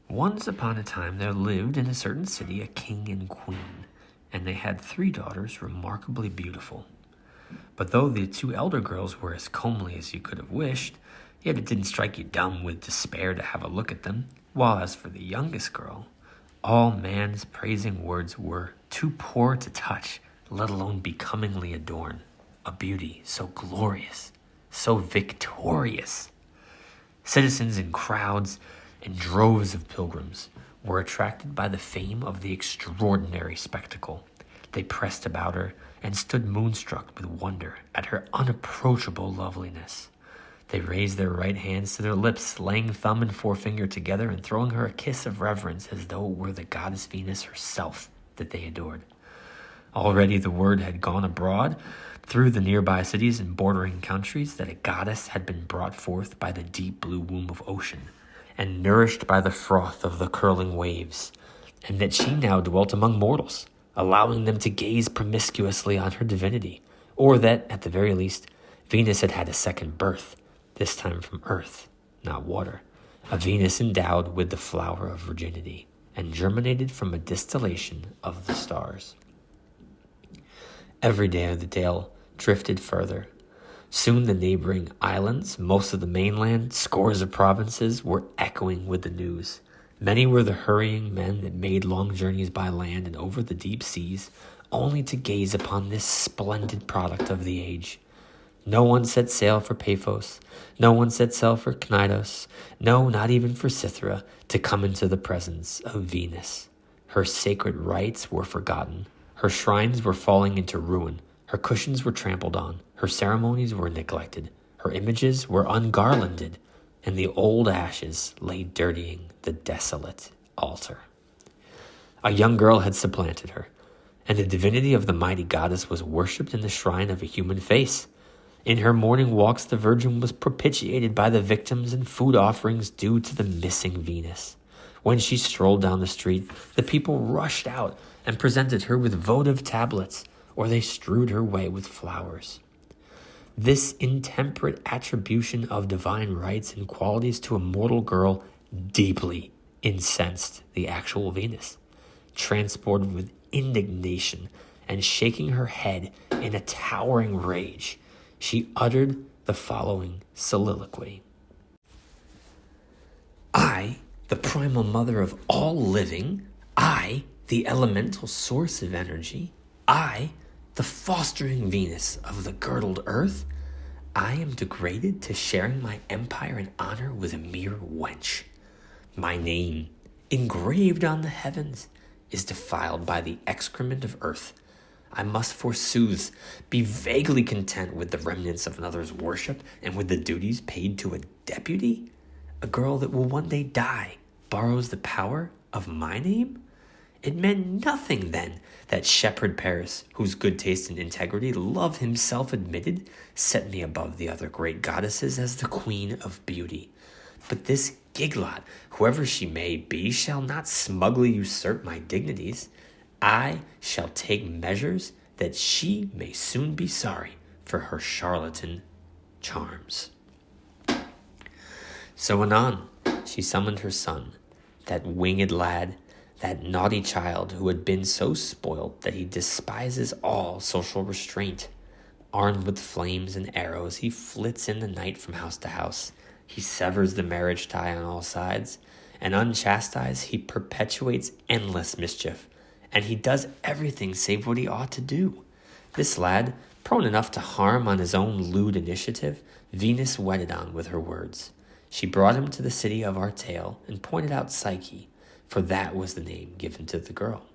Once upon a time there lived in a certain city a king and queen, and they had 3 daughters remarkably beautiful. But though the 2 elder girls were as comely as you could have wished, yet it didn't strike you dumb with despair to have a look at them, while as for the youngest girl, all man's praising words were too poor to touch, let alone becomingly adorn. A beauty so glorious, so victorious. Citizens in crowds and droves of pilgrims were attracted by the fame of the extraordinary spectacle. They pressed about her and stood moonstruck with wonder at her unapproachable loveliness. They raised their right hands to their lips, laying thumb and forefinger together and throwing her a kiss of reverence as though it were the goddess Venus herself that they adored. Already the word had gone abroad through the nearby cities and bordering countries that a goddess had been brought forth by the deep blue womb of ocean, and nourished by the froth of the curling waves, and that she now dwelt among mortals, allowing them to gaze promiscuously on her divinity, or that, at the very least, Venus had had a second birth, this time from earth, not water, a Venus endowed with the flower of virginity, and germinated from a distillation of the stars. Every day the tale drifted further. Soon the neighboring islands, most of the mainland, scores of provinces were echoing with the news. Many were the hurrying men that made long journeys by land and over the deep seas, only to gaze upon this splendid product of the age. No one set sail for Paphos, no one set sail for Cnidos, no, not even for Cythera, to come into the presence of Venus. Her sacred rites were forgotten. Her shrines were falling into ruin. Her cushions were trampled on. Her ceremonies were neglected. Her images were ungarlanded, and the old ashes lay dirtying the desolate altar. A young girl had supplanted her, and the divinity of the mighty goddess was worshipped in the shrine of a human face. In her morning walks, the Virgin was propitiated by the victims and food offerings due to the missing Venus. When she strolled down the street, the people rushed out and presented her with votive tablets, or they strewed her way with flowers. This intemperate attribution of divine rights and qualities to a mortal girl deeply incensed the actual Venus. Transported with indignation and shaking her head in a towering rage, she uttered the following soliloquy. I, the primal mother of all living, I, the elemental source of energy, I, the fostering Venus of the girdled earth, I am degraded to sharing my empire and honor with a mere wench. My name, engraved on the heavens, is defiled by the excrement of earth. I must forsooth be vaguely content with the remnants of another's worship and with the duties paid to a deputy. A girl that will one day die borrows the power of my name? It meant nothing then that shepherd Paris, whose good taste and integrity, love himself admitted, set me above the other great goddesses as the queen of beauty. But this giglot, whoever she may be, shall not smugly usurp my dignities. I shall take measures that she may soon be sorry for her charlatan charms. So anon she summoned her son, that winged lad, that naughty child who had been so spoiled that he despises all social restraint. Armed with flames and arrows, he flits in the night from house to house. He severs the marriage tie on all sides, and unchastised he perpetuates endless mischief, and he does everything save what he ought to do. This lad, prone enough to harm on his own lewd initiative, Venus wedded on with her words. She brought him to the city of our tale and pointed out Psyche, for that was the name given to the girl.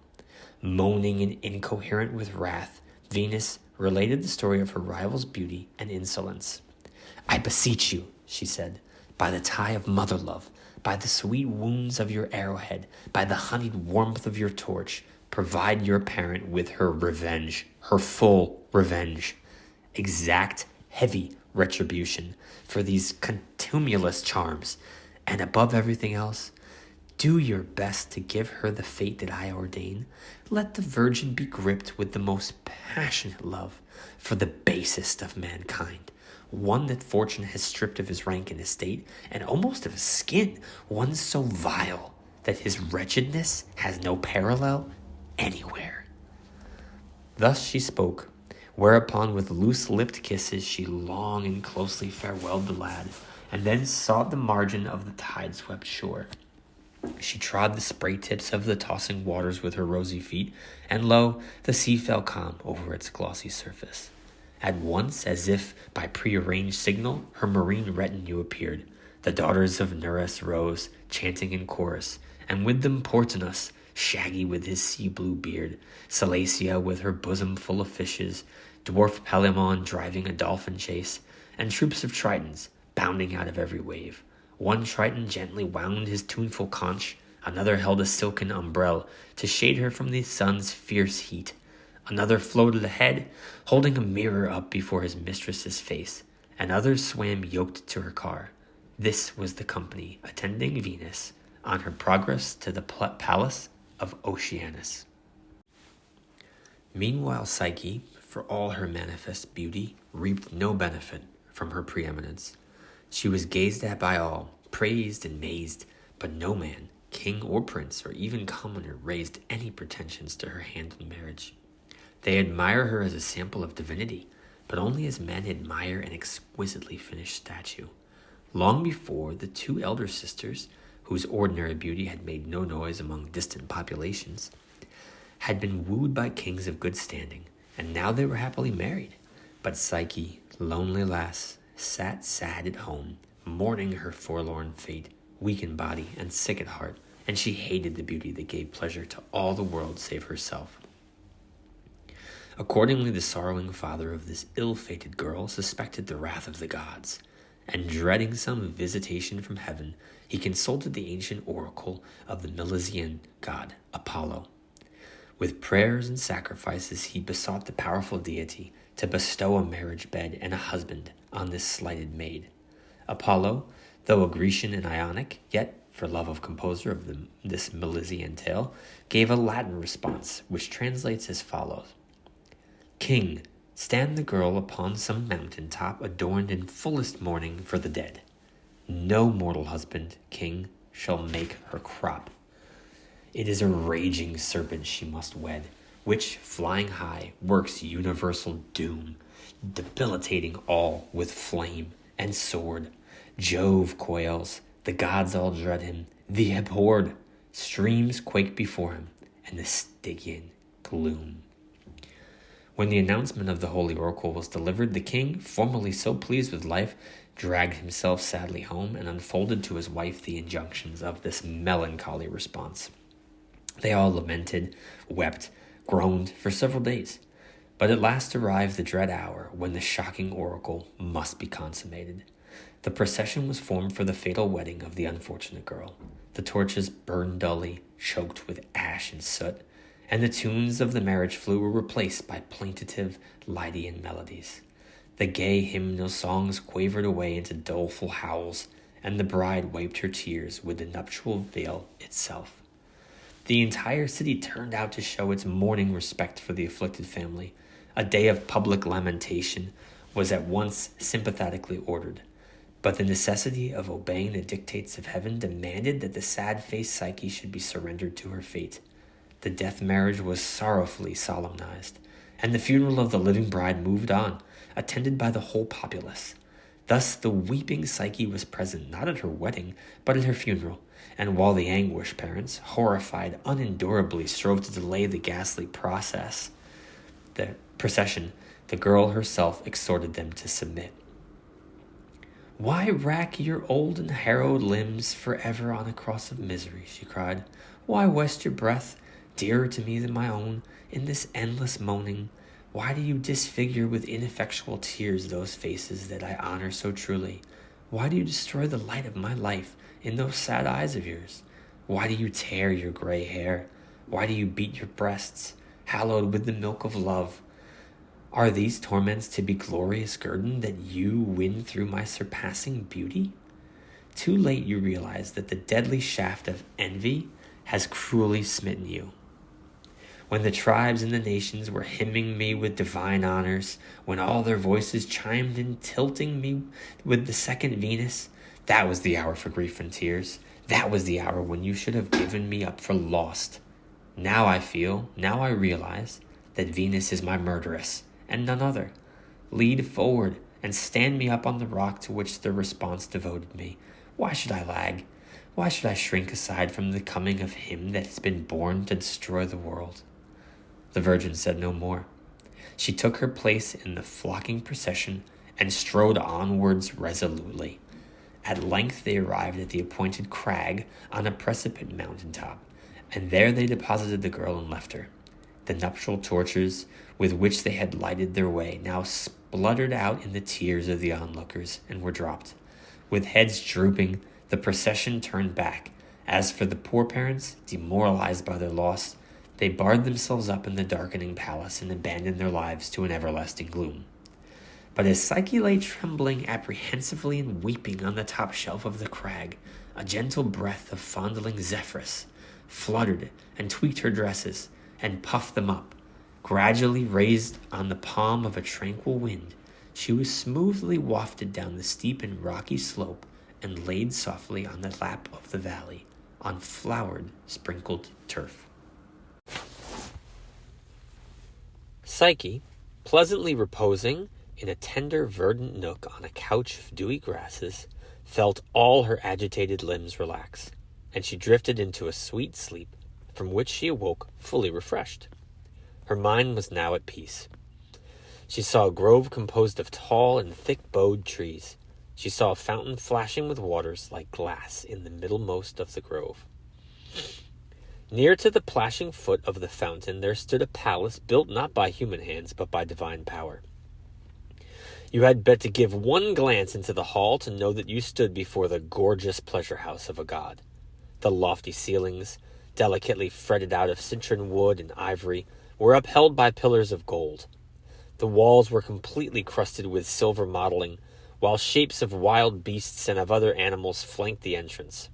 Moaning and incoherent with wrath, Venus related the story of her rival's beauty and insolence. I beseech you, she said, by the tie of mother love, by the sweet wounds of your arrowhead, by the honeyed warmth of your torch, provide your parent with her revenge, her full revenge. Exact heavy retribution for these contumelious charms, and above everything else, do your best to give her the fate that I ordain. Let the virgin be gripped with the most passionate love for the basest of mankind, one that fortune has stripped of his rank and estate, and almost of his skin, one so vile that his wretchedness has no parallel anywhere. Thus she spoke, whereupon with loose-lipped kisses she long and closely farewelled the lad, and then sought the margin of the tide-swept shore. She trod the spray tips of the tossing waters with her rosy feet, and lo, the sea fell calm over its glossy surface. At once, as if by prearranged signal, her marine retinue appeared. The daughters of Nereus rose, chanting in chorus, and with them Portunus, shaggy with his sea-blue beard, Salacia with her bosom full of fishes, dwarf Palemon driving a dolphin chase, and troops of Tritons bounding out of every wave. One Triton gently wound his tuneful conch, another held a silken umbrella to shade her from the sun's fierce heat. Another floated ahead, holding a mirror up before his mistress's face, and others swam yoked to her car. This was the company attending Venus on her progress to the palace of Oceanus. Meanwhile Psyche, for all her manifest beauty, reaped no benefit from her preeminence. She was gazed at by all, praised and mazed, but no man, king or prince, or even commoner, raised any pretensions to her hand in marriage. They admire her as a sample of divinity, but only as men admire an exquisitely finished statue. Long before, the two elder sisters, whose ordinary beauty had made no noise among distant populations, had been wooed by kings of good standing, and now they were happily married. But Psyche, lonely lass, sat sad at home, mourning her forlorn fate, weak in body and sick at heart, and she hated the beauty that gave pleasure to all the world save herself. Accordingly, the sorrowing father of this ill-fated girl suspected the wrath of the gods, and dreading some visitation from heaven, he consulted the ancient oracle of the Milesian god, Apollo. With prayers and sacrifices, he besought the powerful deity to bestow a marriage bed and a husband on this slighted maid. Apollo, though a Grecian and Ionic, yet, for love of composer of this Milesian tale, gave a Latin response, which translates as follows. King, stand the girl upon some mountain top adorned in fullest mourning for the dead. No mortal husband, king, shall make her crop. It is a raging serpent she must wed, which, flying high, works universal doom, debilitating all with flame and sword. Jove quails, the gods all dread him, the abhorred, streams quake before him, and the Stygian gloom. When the announcement of the holy oracle was delivered, the king, formerly so pleased with life, dragged himself sadly home and unfolded to his wife the injunctions of this melancholy response. They all lamented, wept, groaned for several days, but at last arrived the dread hour when the shocking oracle must be consummated. The procession was formed for the fatal wedding of the unfortunate girl. The torches burned dully, choked with ash and soot, and the tunes of the marriage flue were replaced by plaintive Lydian melodies. The gay hymnal songs quavered away into doleful howls, and the bride wiped her tears with the nuptial veil itself. The entire city turned out to show its mourning respect for the afflicted family. A day of public lamentation was at once sympathetically ordered, but the necessity of obeying the dictates of heaven demanded that the sad-faced Psyche should be surrendered to her fate. The death marriage was sorrowfully solemnized, and the funeral of the living bride moved on, attended by the whole populace. Thus the weeping Psyche was present not at her wedding, but at her funeral, and while the anguished parents, horrified unendurably, strove to delay the ghastly procession, the girl herself exhorted them to submit. Why rack your old and harrowed limbs forever on a cross of misery, she cried. Why waste your breath, dearer to me than my own, in this endless moaning? Why do you disfigure with ineffectual tears those faces that I honor so truly? Why do you destroy the light of my life in those sad eyes of yours? Why do you tear your gray hair? Why do you beat your breasts, hallowed with the milk of love? Are these torments to be glorious guerdon that you win through my surpassing beauty? Too late you realize that the deadly shaft of envy has cruelly smitten you. When the tribes and the nations were hymning me with divine honors, when all their voices chimed in tilting me with the second Venus, that was the hour for grief and tears. That was the hour when you should have given me up for lost. Now I realize that Venus is my murderess, and none other. Lead forward, and stand me up on the rock to which the response devoted me. Why should I lag? Why should I shrink aside from the coming of him that has been born to destroy the world? The Virgin said no more. She took her place in the flocking procession and strode onwards resolutely. At length they arrived at the appointed crag on a precipitate mountain-top, and there they deposited the girl and left her. The nuptial torches with which they had lighted their way now spluttered out in the tears of the onlookers and were dropped. With heads drooping, the procession turned back. As for the poor parents, demoralized by their loss, they barred themselves up in the darkening palace and abandoned their lives to an everlasting gloom. But as Psyche lay trembling apprehensively and weeping on the top shelf of the crag, a gentle breath of fondling Zephyrus fluttered and tweaked her dresses and puffed them up. Gradually raised on the palm of a tranquil wind, she was smoothly wafted down the steep and rocky slope and laid softly on the lap of the valley, on flowered, sprinkled turf. Psyche, pleasantly reposing in a tender, verdant nook on a couch of dewy grasses, felt all her agitated limbs relax, and she drifted into a sweet sleep, from which she awoke fully refreshed. Her mind was now at peace. She saw a grove composed of tall and thick-bowed trees. She saw a fountain flashing with waters like glass in the middlemost of the grove. Near to the plashing foot of the fountain there stood a palace built not by human hands, but by divine power. You had but to give one glance into the hall to know that you stood before the gorgeous pleasure house of a god. The lofty ceilings, delicately fretted out of citron wood and ivory, were upheld by pillars of gold. The walls were completely crusted with silver modeling, while shapes of wild beasts and of other animals flanked the entrance.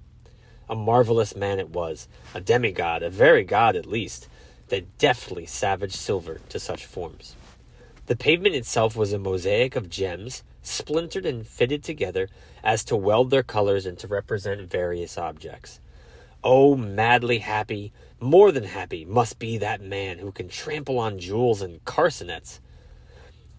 A marvelous man it was, a demigod, a very god at least, that deftly savaged silver to such forms. The pavement itself was a mosaic of gems, splintered and fitted together as to weld their colors and to represent various objects. Oh, madly happy, more than happy, must be that man who can trample on jewels and carcanets.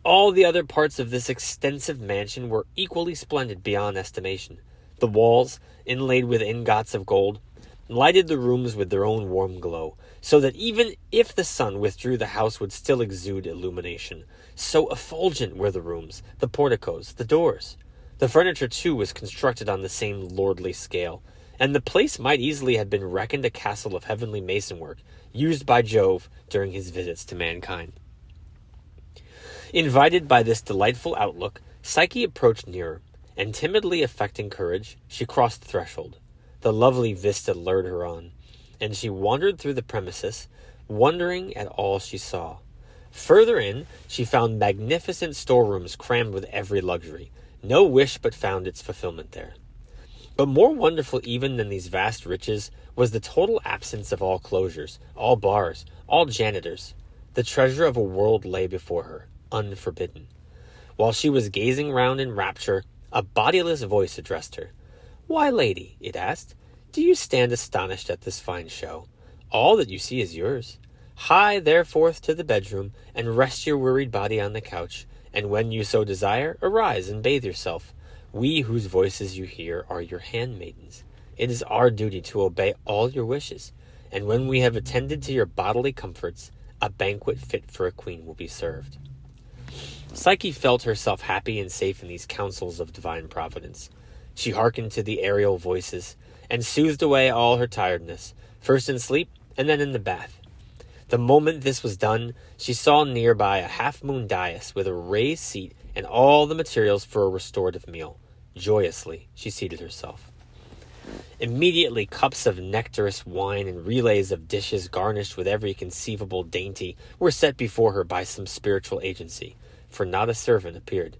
All the other parts of this extensive mansion were equally splendid beyond estimation. The walls, inlaid with ingots of gold, lighted the rooms with their own warm glow, so that even if the sun withdrew the house would still exude illumination. So effulgent were the rooms, the porticos, the doors. The furniture, too, was constructed on the same lordly scale, and the place might easily have been reckoned a castle of heavenly masonwork, used by Jove during his visits to mankind. Invited by this delightful outlook, Psyche approached nearer, and timidly affecting courage, she crossed the threshold. The lovely vista lured her on, and she wandered through the premises, wondering at all she saw. Further in, she found magnificent storerooms crammed with every luxury. No wish but found its fulfillment there. But more wonderful even than these vast riches was the total absence of all closures, all bars, all janitors. The treasure of a world lay before her, unforbidden. While she was gazing round in rapture, a bodiless voice addressed her. "Why, lady," it asked, "do you stand astonished at this fine show? All that you see is yours. Hie therefore to the bedroom, and rest your wearied body on the couch, and when you so desire, arise and bathe yourself. We whose voices you hear are your handmaidens. It is our duty to obey all your wishes, and when we have attended to your bodily comforts, a banquet fit for a queen will be served." Psyche felt herself happy and safe in these counsels of divine providence. She hearkened to the aerial voices, and soothed away all her tiredness, first in sleep and then in the bath. The moment this was done, she saw nearby a half-moon dais with a raised seat and all the materials for a restorative meal. Joyously, she seated herself. Immediately cups of nectarous wine and relays of dishes garnished with every conceivable dainty were set before her by some spiritual agency, for not a servant appeared.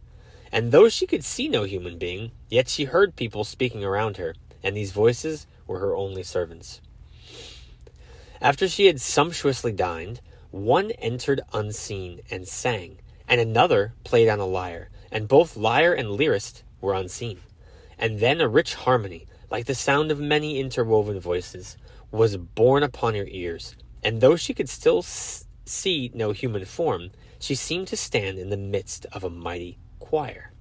And though she could see no human being, yet she heard people speaking around her, and these voices were her only servants. After she had sumptuously dined, one entered unseen and sang, and another played on a lyre, and both lyre and lyrist were unseen. And then a rich harmony, like the sound of many interwoven voices, was borne upon her ears, and though she could still see no human form, she seemed to stand in the midst of a mighty choir.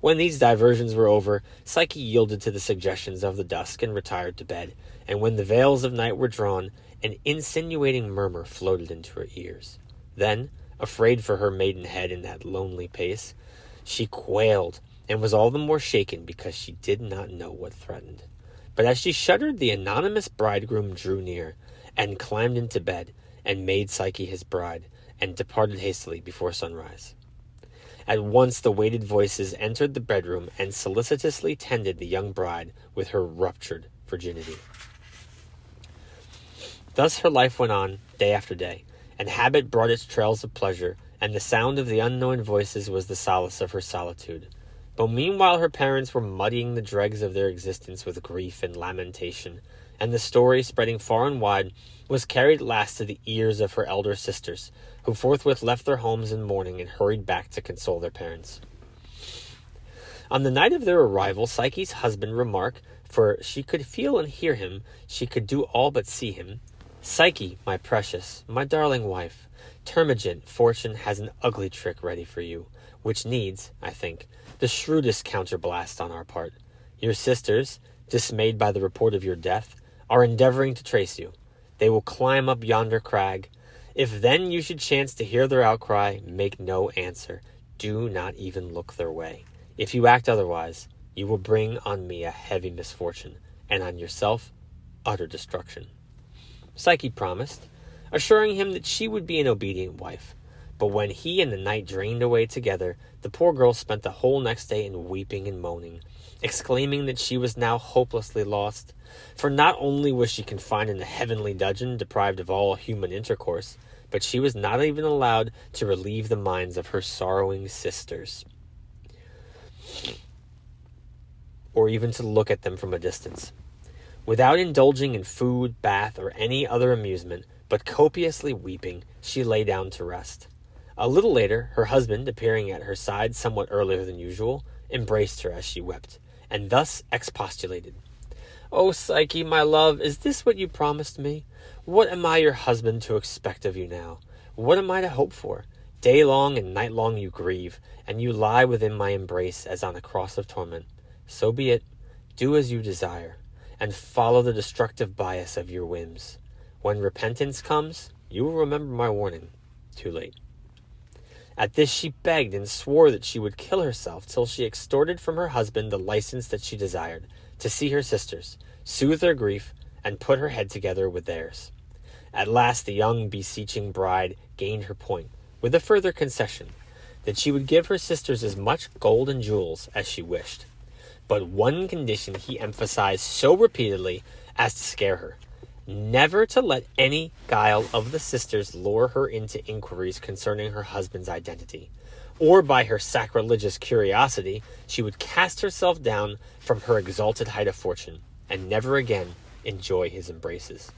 When these diversions were over, Psyche yielded to the suggestions of the dusk and retired to bed, and when the veils of night were drawn, an insinuating murmur floated into her ears. Then, afraid for her maidenhead in that lonely pace, she quailed, and was all the more shaken because she did not know what threatened. But as she shuddered, the anonymous bridegroom drew near, and climbed into bed, and made Psyche his bride, and departed hastily before sunrise. At once the weighted voices entered the bedroom, and solicitously tended the young bride with her ruptured virginity. Thus her life went on, day after day, and habit brought its trails of pleasure, and the sound of the unknown voices was the solace of her solitude. But meanwhile her parents were muddying the dregs of their existence with grief and lamentation, and the story, spreading far and wide, was carried at last to the ears of her elder sisters, who forthwith left their homes in mourning and hurried back to console their parents. On the night of their arrival, Psyche's husband remarked, for she could feel and hear him, she could do all but see him, "Psyche, my precious, my darling wife, termagant fortune has an ugly trick ready for you, which needs, I think, the shrewdest counterblast on our part. Your sisters, dismayed by the report of your death, are endeavoring to trace you. They will climb up yonder crag. If then you should chance to hear their outcry, make no answer. Do not even look their way. If you act otherwise, you will bring on me a heavy misfortune, and on yourself utter destruction." Psyche promised, assuring him that she would be an obedient wife. But when he and the night drained away together, the poor girl spent the whole next day in weeping and moaning, exclaiming that she was now hopelessly lost. For not only was she confined in a heavenly dungeon, deprived of all human intercourse, but she was not even allowed to relieve the minds of her sorrowing sisters, or even to look at them from a distance. Without indulging in food, bath, or any other amusement, but copiously weeping, she lay down to rest. A little later, her husband, appearing at her side somewhat earlier than usual, embraced her as she wept, and thus expostulated. "O Psyche, my love, is this what you promised me? What am I, your husband, to expect of you now? What am I to hope for? Day long and night long you grieve, and you lie within my embrace as on a cross of torment. So be it. Do as you desire, and follow the destructive bias of your whims. When repentance comes, you will remember my warning. Too late." At this she begged and swore that she would kill herself till she extorted from her husband the license that she desired, to see her sisters, soothe their grief, and put her head together with theirs. At last the young beseeching bride gained her point, with a further concession, that she would give her sisters as much gold and jewels as she wished. But one condition he emphasized so repeatedly as to scare her: never to let any guile of the sisters lure her into inquiries concerning her husband's identity, or by her sacrilegious curiosity she would cast herself down from her exalted height of fortune, and never again enjoy his embraces.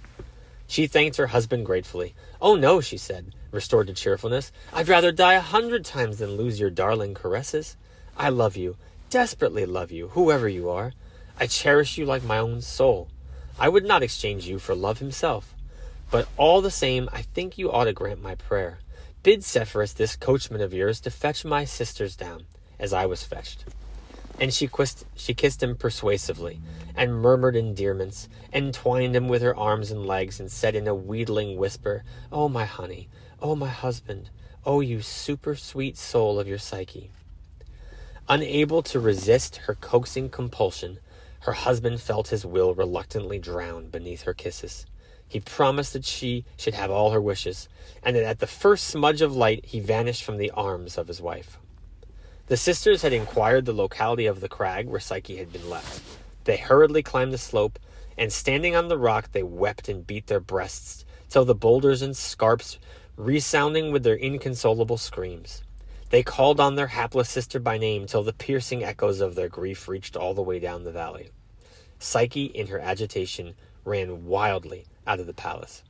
She thanked her husband gratefully. "Oh no," she said, restored to cheerfulness, "I'd rather die 100 times than lose your darling caresses. I love you, desperately love you, whoever you are. I cherish you like my own soul. I would not exchange you for love himself. But all the same, I think you ought to grant my prayer. Bid Zephyrus, this coachman of yours, to fetch my sisters down, as I was fetched." And she kissed him persuasively, and murmured endearments, entwined him with her arms and legs, and said in a wheedling whisper, "Oh, my honey, oh, my husband, oh, you super-sweet soul of your Psyche." Unable to resist her coaxing compulsion, her husband felt his will reluctantly drown beneath her kisses. He promised that she should have all her wishes, and that at the first smudge of light he vanished from the arms of his wife. The sisters had inquired the locality of the crag where Psyche had been left. They hurriedly climbed the slope, and standing on the rock they wept and beat their breasts, till the boulders and scarps resounding with their inconsolable screams. They called on their hapless sister by name till the piercing echoes of their grief reached all the way down the valley. Psyche, in her agitation, ran wildly out of the palace.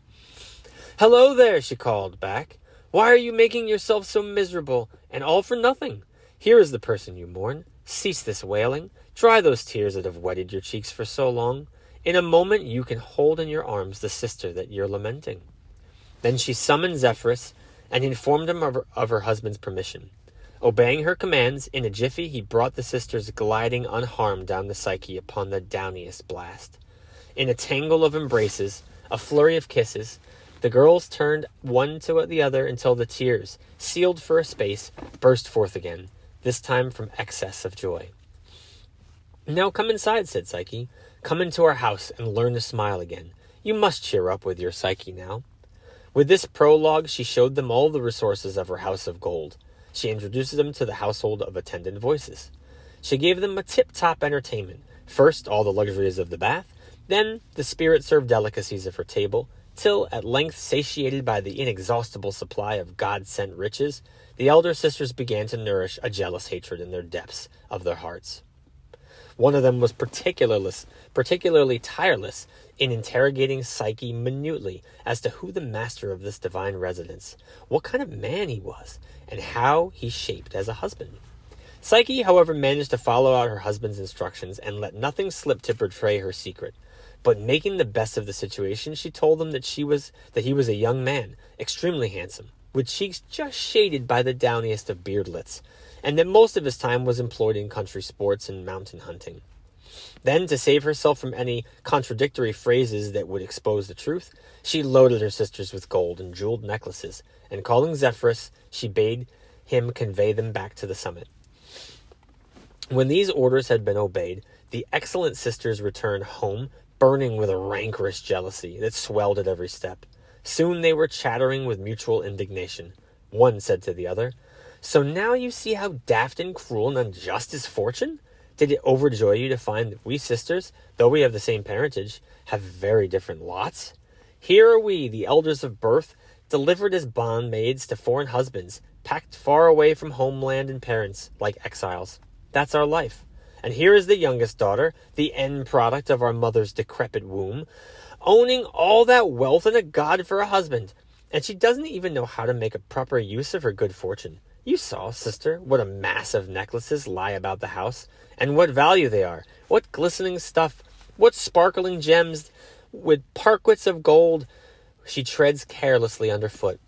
"Hello there," she called back. "Why are you making yourself so miserable, and all for nothing? Here is the person you mourn. Cease this wailing. Dry those tears that have wetted your cheeks for so long. In a moment you can hold in your arms the sister that you're lamenting." Then she summoned Zephyrus and informed him of her husband's permission. Obeying her commands, in a jiffy he brought the sisters gliding unharmed down the Psyche upon the downiest blast. In a tangle of embraces, a flurry of kisses, the girls turned one to the other until the tears, sealed for a space, burst forth again, this time from excess of joy. "Now come inside," said Psyche. "Come into our house and learn to smile again. You must cheer up with your Psyche now." With this prologue, she showed them all the resources of her house of gold. She introduced them to the household of attendant voices. She gave them a tip-top entertainment. First, all the luxuries of the bath, then the spirit-served delicacies of her table, till, at length satiated by the inexhaustible supply of God-sent riches, the elder sisters began to nourish a jealous hatred in their depths of their hearts. One of them was particularly tireless in interrogating Psyche minutely as to who the master of this divine residence, what kind of man he was, and how he shaped as a husband. Psyche, however, managed to follow out her husband's instructions and let nothing slip to betray her secret. But making the best of the situation, she told them that he was a young man, extremely handsome, with cheeks just shaded by the downiest of beardlets, and that most of his time was employed in country sports and mountain hunting. Then, to save herself from any contradictory phrases that would expose the truth, she loaded her sisters with gold and jeweled necklaces, and calling Zephyrus, she bade him convey them back to the summit. When these orders had been obeyed, the excellent sisters returned home, burning with a rancorous jealousy that swelled at every step. Soon they were chattering with mutual indignation. One said to the other, "So now you see how daft and cruel and unjust is fortune? Did it overjoy you to find that we sisters, though we have the same parentage, have very different lots? Here are we, the elders of birth, delivered as bondmaids to foreign husbands, packed far away from homeland and parents, like exiles. That's our life. And here is the youngest daughter, the end product of our mother's decrepit womb, owning all that wealth and a god for a husband. And she doesn't even know how to make a proper use of her good fortune. You saw, sister, what a mass of necklaces lie about the house, and what value they are, what glistening stuff, what sparkling gems, with parquets of gold she treads carelessly underfoot.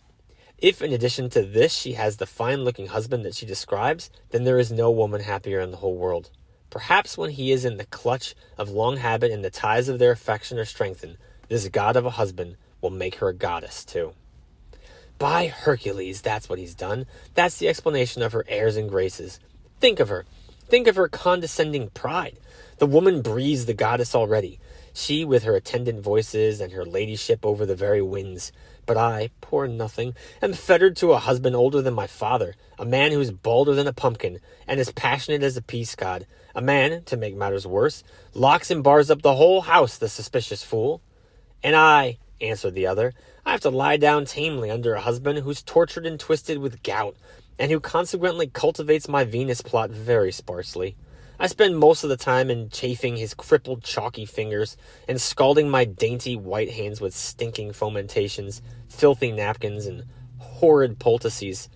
If in addition to this she has the fine-looking husband that she describes, then there is no woman happier in the whole world. Perhaps when he is in the clutch of long habit and the ties of their affection are strengthened, this god of a husband will make her a goddess too. By Hercules, that's what he's done. That's the explanation of her airs and graces. Think of her. Think of her condescending pride. The woman breathes the goddess already. She with her attendant voices and her ladyship over the very winds. But I, poor nothing, am fettered to a husband older than my father, a man who is balder than a pumpkin, and as passionate as a peace god. A man, to make matters worse, locks and bars up the whole house, the suspicious fool. And I, answered the other, I have to lie down tamely under a husband who's tortured and twisted with gout, and who consequently cultivates my Venus plot very sparsely. I spend most of the time in chafing his crippled chalky fingers and scalding my dainty white hands with stinking fomentations, filthy napkins, and horrid poultices.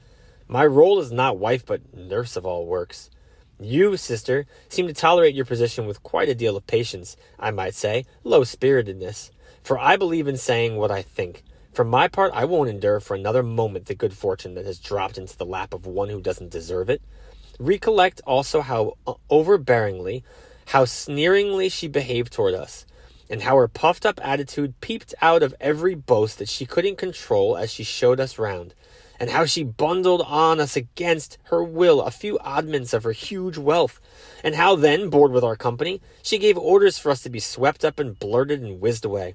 My role is not wife but nurse of all works. You, sister, seem to tolerate your position with quite a deal of patience, I might say, low-spiritedness, for I believe in saying what I think. For my part, I won't endure for another moment the good fortune that has dropped into the lap of one who doesn't deserve it. Recollect also how overbearingly, how sneeringly she behaved toward us, and how her puffed-up attitude peeped out of every boast that she couldn't control as she showed us round, and how she bundled on us against her will a few oddments of her huge wealth, and how then, bored with our company, she gave orders for us to be swept up and blurted and whizzed away.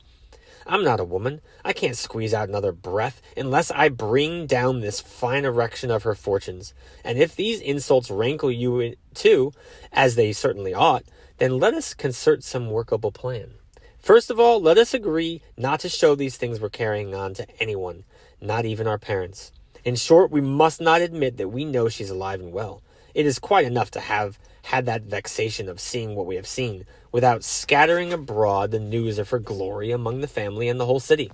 I'm not a woman. I can't squeeze out another breath unless I bring down this fine erection of her fortunes. And if these insults rankle you too, as they certainly ought, then let us concert some workable plan. First of all, let us agree not to show these things we're carrying on to anyone, not even our parents. In short, we must not admit that we know she's alive and well. It is quite enough to have had that vexation of seeing what we have seen, without scattering abroad the news of her glory among the family and the whole city.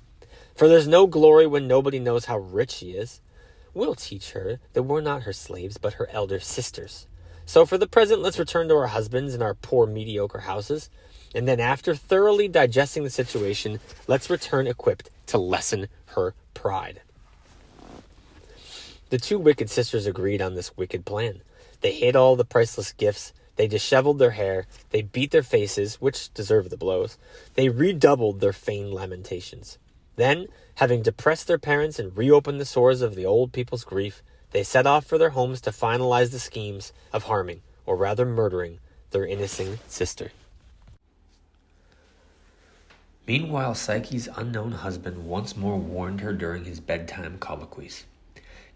For there's no glory when nobody knows how rich she is. We'll teach her that we're not her slaves, but her elder sisters. So for the present, let's return to our husbands and our poor mediocre houses. And then after thoroughly digesting the situation, let's return equipped to lessen her pride. The two wicked sisters agreed on this wicked plan. They hid all the priceless gifts. They disheveled their hair. They beat their faces, which deserved the blows. They redoubled their feigned lamentations. Then, having depressed their parents and reopened the sores of the old people's grief, they set off for their homes to finalize the schemes of harming, or rather murdering, their innocent sister. Meanwhile, Psyche's unknown husband once more warned her during his bedtime colloquies.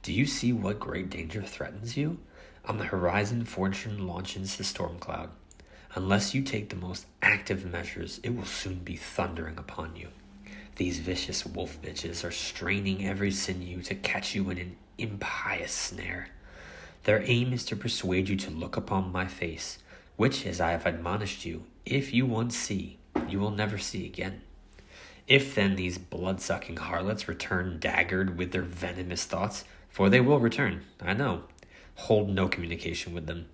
Do you see what great danger threatens you? On the horizon, fortune launches the storm cloud. Unless you take the most active measures, it will soon be thundering upon you. These vicious wolf bitches are straining every sinew to catch you in an impious snare. Their aim is to persuade you to look upon my face, which, as I have admonished you, if you once see, you will never see again. If then these blood-sucking harlots return daggered with their venomous thoughts, for they will return, I know, hold no communication with them.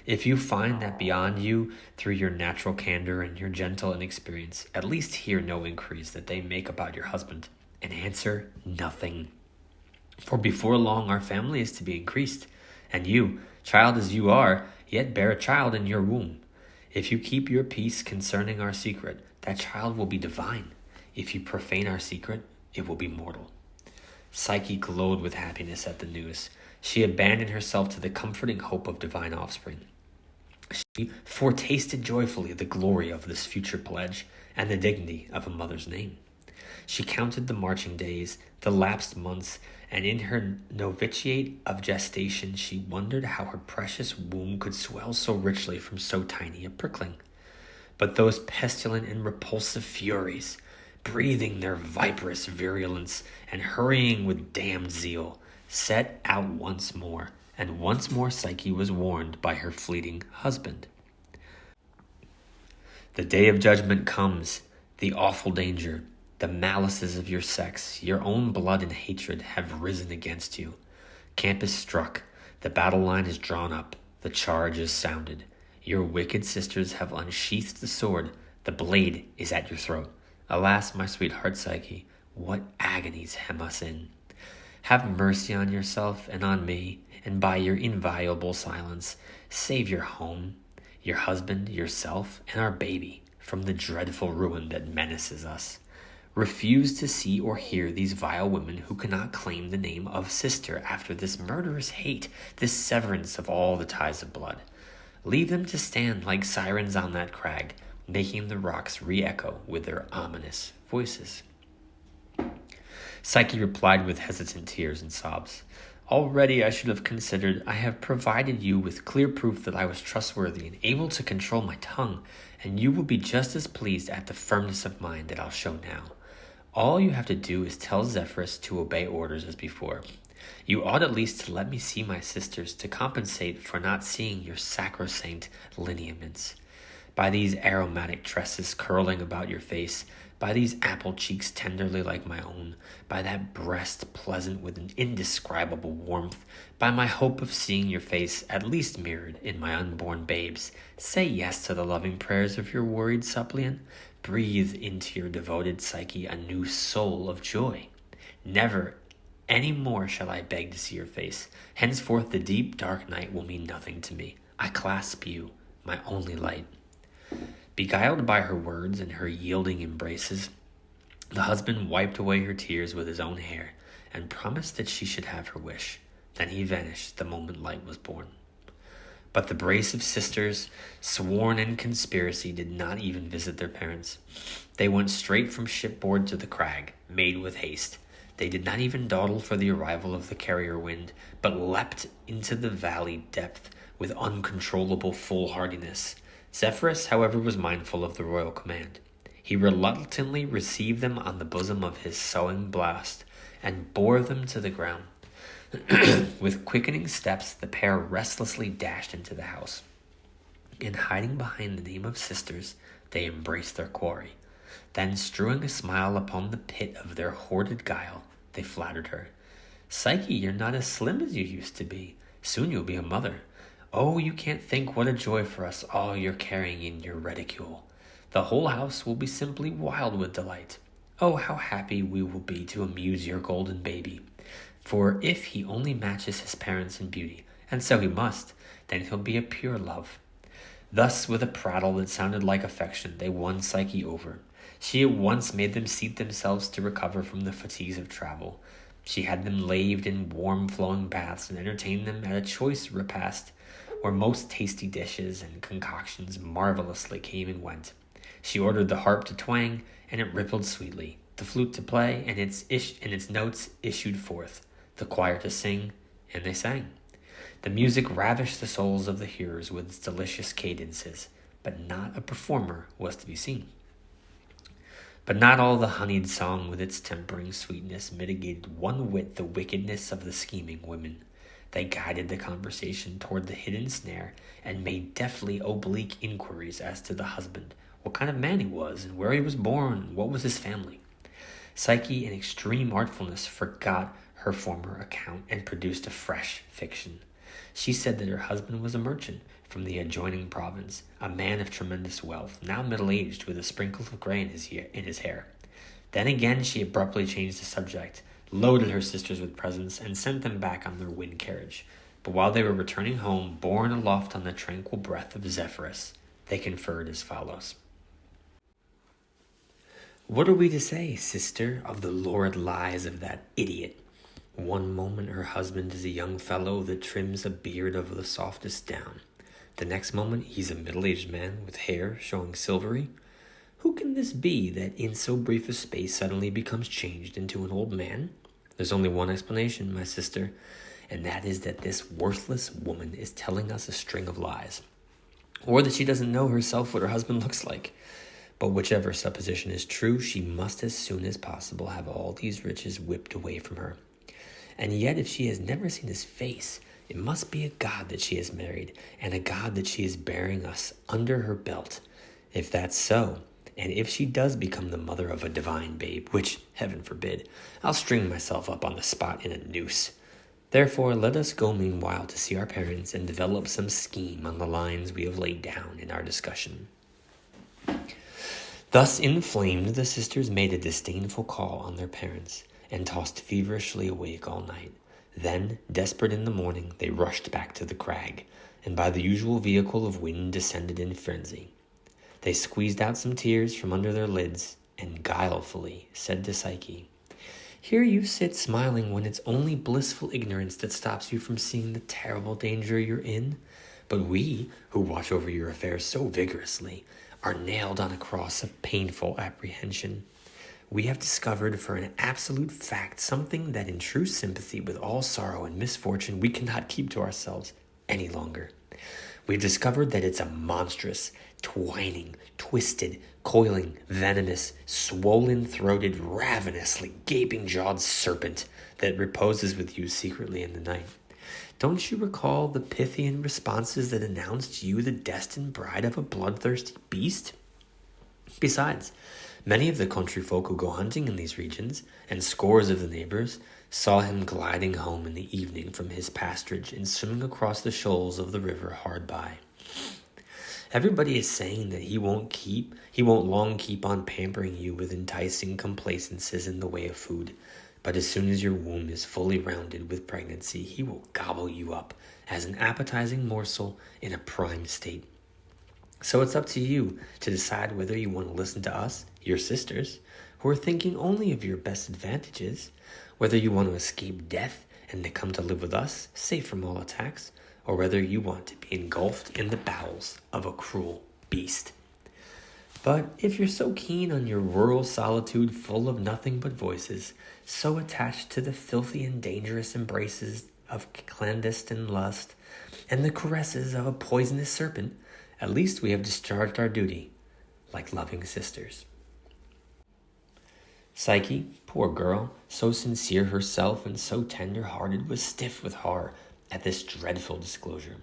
If you find that beyond you, through your natural candor and your gentle inexperience, at least hear no inquiries that they make about your husband, and answer nothing. For before long our family is to be increased, and you, child as you are, yet bear a child in your womb. If you keep your peace concerning our secret, that child will be divine. If you profane our secret, it will be mortal. Psyche glowed with happiness at the news. She abandoned herself to the comforting hope of divine offspring. She foretasted joyfully the glory of this future pledge and the dignity of a mother's name. She counted the marching days, the lapsed months, and in her novitiate of gestation she wondered how her precious womb could swell so richly from so tiny a prickling. But those pestilent and repulsive furies, breathing their viperous virulence and hurrying with damned zeal, set out once more, and once more Psyche was warned by her fleeting husband. The day of judgment comes, the awful danger, the malices of your sex, your own blood and hatred have risen against you. Camp is struck, the battle line is drawn up, the charge is sounded. Your wicked sisters have unsheathed the sword, the blade is at your throat. Alas, my sweetheart Psyche, what agonies hem us in. Have mercy on yourself and on me, and by your inviolable silence, save your home, your husband, yourself, and our baby from the dreadful ruin that menaces us. Refuse to see or hear these vile women who cannot claim the name of sister after this murderous hate, this severance of all the ties of blood. Leave them to stand like sirens on that crag, making the rocks re-echo with their ominous voices. Psyche replied with hesitant tears and sobs. Already I should have considered I have provided you with clear proof that I was trustworthy and able to control my tongue, and you will be just as pleased at the firmness of mind that I'll show now. All you have to do is tell Zephyrus to obey orders as before. You ought at least to let me see my sisters to compensate for not seeing your sacrosanct lineaments. By these aromatic tresses curling about your face, by these apple cheeks tenderly like my own, by that breast pleasant with an indescribable warmth, by my hope of seeing your face at least mirrored in my unborn babes, say yes to the loving prayers of your worried suppliant. Breathe into your devoted Psyche a new soul of joy. Never any more shall I beg to see your face. Henceforth the deep dark night will mean nothing to me. I clasp you, my only light. Beguiled by her words and her yielding embraces, the husband wiped away her tears with his own hair and promised that she should have her wish. Then he vanished the moment light was born. But the brace of sisters, sworn in conspiracy, did not even visit their parents. They went straight from shipboard to the crag, made with haste. They did not even dawdle for the arrival of the carrier wind, but leapt into the valley depth with uncontrollable foolhardiness. Zephyrus, however, was mindful of the royal command. He reluctantly received them on the bosom of his sowing blast, and bore them to the ground. With quickening steps, the pair restlessly dashed into the house. And hiding behind the name of sisters, they embraced their quarry. Then, strewing a smile upon the pit of their hoarded guile, they flattered her. Psyche, you're not as slim as you used to be. Soon you'll be a mother. Oh, you can't think what a joy for us all you're carrying in your reticule. The whole house will be simply wild with delight. Oh, how happy we will be to amuse your golden baby. For if he only matches his parents in beauty, and so he must, then he'll be a pure love. Thus, with a prattle that sounded like affection, they won Psyche over. She at once made them seat themselves to recover from the fatigues of travel. She had them laved in warm flowing baths and entertained them at a choice repast, where most tasty dishes and concoctions marvelously came and went. She ordered the harp to twang, and it rippled sweetly, the flute to play, and its notes issued forth, the choir to sing, and they sang. The music ravished the souls of the hearers with its delicious cadences, but not a performer was to be seen. But not all the honeyed song with its tempering sweetness mitigated one whit the wickedness of the scheming women. They guided the conversation toward the hidden snare and made deftly oblique inquiries as to the husband, what kind of man he was, and where he was born, and what was his family. Psyche, in extreme artfulness, forgot her former account and produced a fresh fiction. She said that her husband was a merchant from the adjoining province, a man of tremendous wealth, now middle-aged with a sprinkle of gray in his hair. Then again she abruptly changed the subject, loaded her sisters with presents, and sent them back on their wind carriage. But while they were returning home, borne aloft on the tranquil breath of Zephyrus, they conferred as follows. What are we to say, sister, of the lurid lies of that idiot? One moment her husband is a young fellow that trims a beard of the softest down. The next moment he's a middle-aged man with hair showing silvery. Who can this be that in so brief a space suddenly becomes changed into an old man? There's only one explanation, my sister, and that is that this worthless woman is telling us a string of lies, or that she doesn't know herself what her husband looks like. But whichever supposition is true, she must as soon as possible have all these riches whipped away from her. And yet if she has never seen his face, it must be a god that she has married, and a god that she is bearing us under her belt. If that's so, and if she does become the mother of a divine babe, which, heaven forbid, I'll string myself up on the spot in a noose. Therefore, let us go meanwhile to see our parents and develop some scheme on the lines we have laid down in our discussion. Thus inflamed, the sisters made a disdainful call on their parents, and tossed feverishly awake all night. Then, desperate in the morning, they rushed back to the crag, and by the usual vehicle of wind descended in frenzy. They squeezed out some tears from under their lids, and guilefully said to Psyche, Here you sit smiling when it's only blissful ignorance that stops you from seeing the terrible danger you're in. But we, who watch over your affairs so vigorously, are nailed on a cross of painful apprehension. We have discovered for an absolute fact something that in true sympathy with all sorrow and misfortune we cannot keep to ourselves any longer. We've discovered that it's a monstrous, twining, twisted, coiling, venomous, swollen-throated, ravenously gaping-jawed serpent that reposes with you secretly in the night. Don't you recall the Pythian responses that announced you the destined bride of a bloodthirsty beast? Besides, many of the country folk who go hunting in these regions, and scores of the neighbors, saw him gliding home in the evening from his pasturage and swimming across the shoals of the river hard by. Everybody is saying that he won't long keep on pampering you with enticing complacences in the way of food, but as soon as your womb is fully rounded with pregnancy, he will gobble you up as an appetizing morsel in a prime state. So it's up to you to decide whether you want to listen to us, your sisters, who are thinking only of your best advantages, whether you want to escape death and to come to live with us, safe from all attacks, or whether you want to be engulfed in the bowels of a cruel beast. But if you're so keen on your rural solitude full of nothing but voices, so attached to the filthy and dangerous embraces of clandestine lust and the caresses of a poisonous serpent, at least we have discharged our duty like loving sisters. Psyche, poor girl, so sincere herself and so tender-hearted, was stiff with horror at this dreadful disclosure.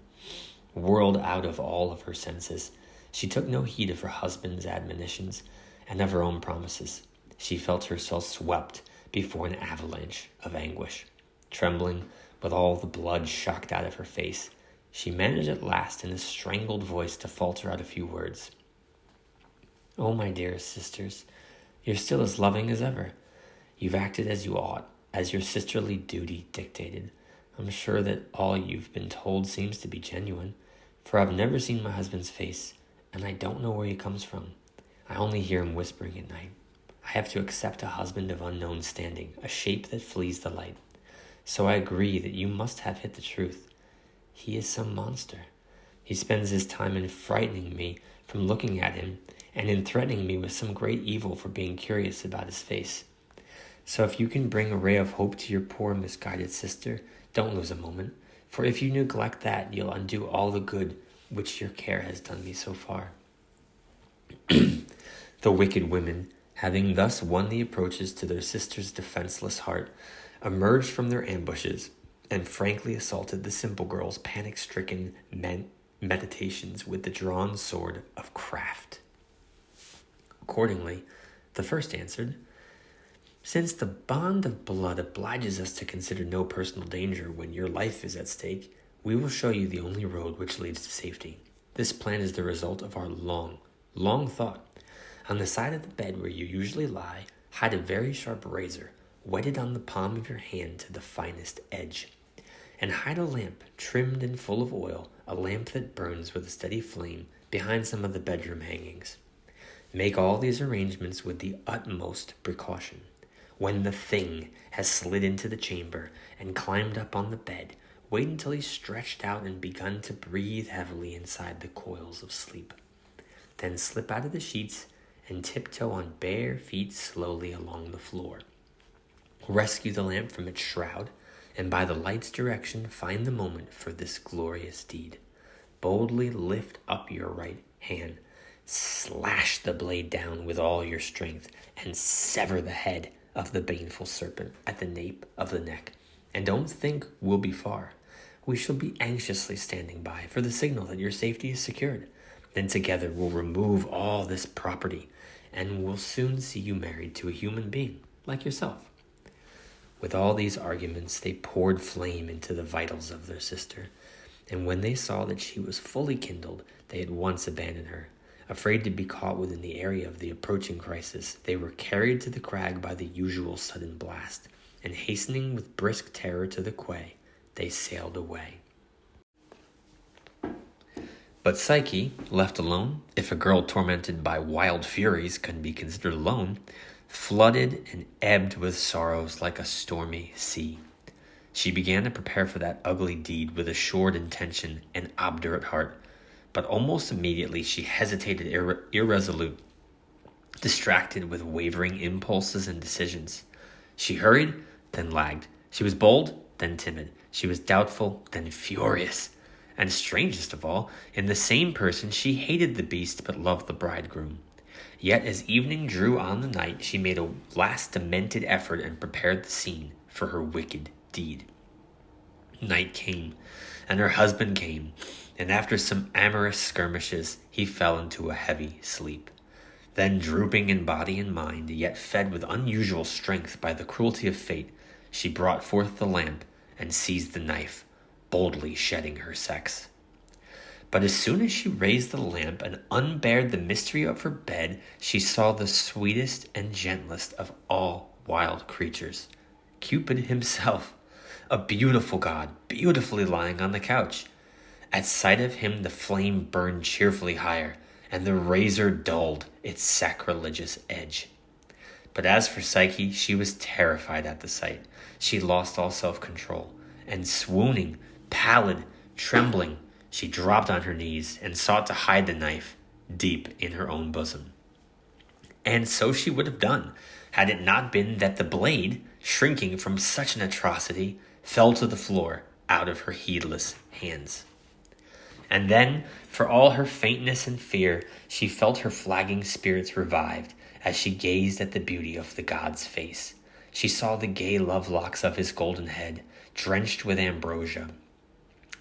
Whirled out of all of her senses, she took no heed of her husband's admonitions and of her own promises. She felt herself swept before an avalanche of anguish. Trembling, with all the blood shocked out of her face, She managed at last in a strangled voice to falter out a few words. "Oh, my dearest sisters, you're still as loving as ever. You've acted as you ought, as your sisterly duty dictated. I'm sure that all you've been told seems to be genuine, for I've never seen my husband's face, and I don't know where he comes from. I only hear him whispering at night. I have to accept a husband of unknown standing, a shape that flees the light. So I agree that you must have hit the truth. He is some monster. He spends his time in frightening me from looking at him, and in threatening me with some great evil for being curious about his face. So if you can bring a ray of hope to your poor misguided sister, don't lose a moment, for if you neglect that, you'll undo all the good which your care has done me so far." The wicked women, having thus won the approaches to their sister's defenseless heart, emerged from their ambushes and frankly assaulted the simple girl's panic-stricken meditations with the drawn sword of craft. Accordingly, the first answered, "Since the bond of blood obliges us to consider no personal danger when your life is at stake, we will show you the only road which leads to safety. This plan is the result of our long thought. On the side of the bed where you usually lie, hide a very sharp razor, whetted on the palm of your hand to the finest edge. And hide a lamp, trimmed and full of oil, a lamp that burns with a steady flame, behind some of the bedroom hangings. Make all these arrangements with the utmost precaution. When the thing has slid into the chamber and climbed up on the bed, wait until he's stretched out and begun to breathe heavily inside the coils of sleep. Then slip out of the sheets and tiptoe on bare feet slowly along the floor. Rescue the lamp from its shroud, and by the light's direction find the moment for this glorious deed. Boldly lift up your right hand, slash the blade down with all your strength, and sever the head of the baneful serpent at the nape of the neck. And don't think we'll be far. We shall be anxiously standing by for the signal that your safety is secured. Then together we'll remove all this property, and we'll soon see you married to a human being like yourself." With all these arguments, they poured flame into the vitals of their sister, and when they saw that she was fully kindled, they at once abandoned her. Afraid to be caught within the area of the approaching crisis, they were carried to the crag by the usual sudden blast, and hastening with brisk terror to the quay, they sailed away. But Psyche, left alone, if a girl tormented by wild furies can be considered alone, flooded and ebbed with sorrows like a stormy sea. She began to prepare for that ugly deed with assured intention and obdurate heart, but almost immediately she hesitated irresolute, distracted with wavering impulses and decisions. She hurried, then lagged. She was bold, then timid. She was doubtful, then furious. And strangest of all, in the same person she hated the beast but loved the bridegroom. Yet as evening drew on the night, she made a last demented effort and prepared the scene for her wicked deed. Night came, and her husband came, and after some amorous skirmishes, he fell into a heavy sleep. Then, drooping in body and mind, yet fed with unusual strength by the cruelty of fate, she brought forth the lamp and seized the knife, boldly shedding her sex. But as soon as she raised the lamp and unbared the mystery of her bed, she saw the sweetest and gentlest of all wild creatures, Cupid himself, a beautiful god, beautifully lying on the couch. At sight of him the flame burned cheerfully higher, and the razor dulled its sacrilegious edge. But as for Psyche, she was terrified at the sight. She lost all self-control, and swooning, pallid, trembling, she dropped on her knees and sought to hide the knife deep in her own bosom. And so she would have done, had it not been that the blade, shrinking from such an atrocity, fell to the floor out of her heedless hands. And then, for all her faintness and fear, she felt her flagging spirits revived as she gazed at the beauty of the god's face. She saw the gay love locks of his golden head, drenched with ambrosia,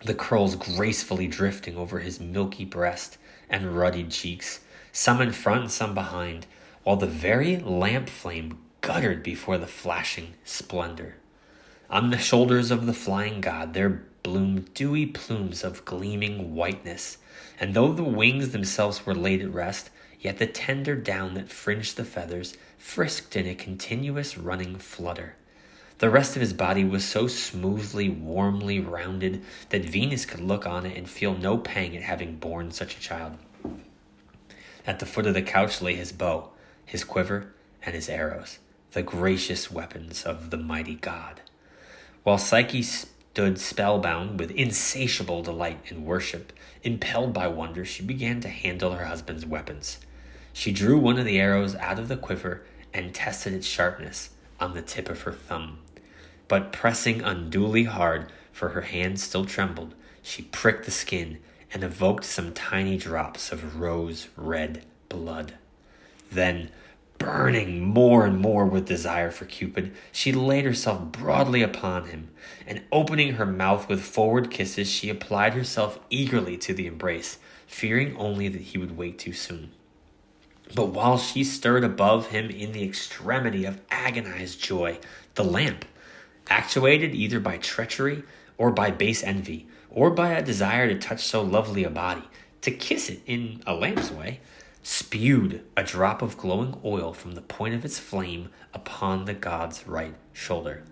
the curls gracefully drifting over his milky breast and ruddy cheeks, some in front and some behind, while the very lamp flame guttered before the flashing splendor. On the shoulders of the flying god there bloomed dewy plumes of gleaming whiteness, and though the wings themselves were laid at rest, yet the tender down that fringed the feathers frisked in a continuous running flutter. The rest of his body was so smoothly, warmly rounded that Venus could look on it and feel no pang at having borne such a child. At the foot of the couch lay his bow, his quiver, and his arrows, the gracious weapons of the mighty god. While Psyche stood spellbound with insatiable delight and worship, impelled by wonder, she began to handle her husband's weapons. She drew one of the arrows out of the quiver and tested its sharpness on the tip of her thumb. But pressing unduly hard, for her hand still trembled, she pricked the skin and evoked some tiny drops of rose-red blood. Then, burning more and more with desire for Cupid, she laid herself broadly upon him, and opening her mouth with forward kisses, she applied herself eagerly to the embrace, fearing only that he would wake too soon. But while she stirred above him in the extremity of agonized joy, the lamp, actuated either by treachery or by base envy, or by a desire to touch so lovely a body, to kiss it in a lamp's way, spewed a drop of glowing oil from the point of its flame upon the god's right shoulder.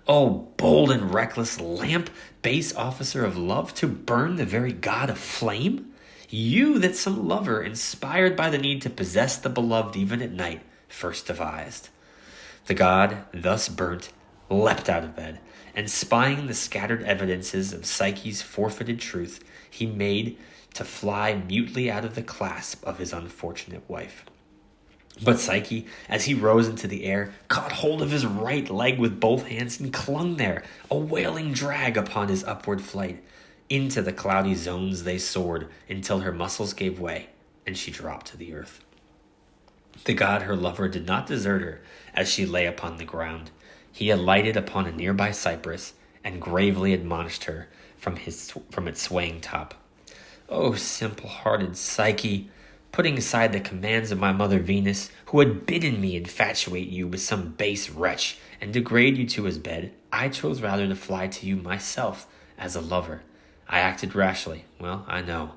O bold and reckless lamp, base officer of love, to burn the very god of flame? You that some lover, inspired by the need to possess the beloved even at night, first devised. The god, thus burnt, leapt out of bed, and spying the scattered evidences of Psyche's forfeited truth, he made to fly mutely out of the clasp of his unfortunate wife. But Psyche, as he rose into the air, caught hold of his right leg with both hands and clung there, a wailing drag upon his upward flight. Into the cloudy zones they soared until her muscles gave way and she dropped to the earth. The god, her lover, did not desert her as she lay upon the ground. He alighted upon a nearby cypress and gravely admonished her from its swaying top. O simple-hearted Psyche, putting aside the commands of my mother Venus, who had bidden me infatuate you with some base wretch and degrade you to his bed, I chose rather to fly to you myself as a lover. I acted rashly. Well, I know.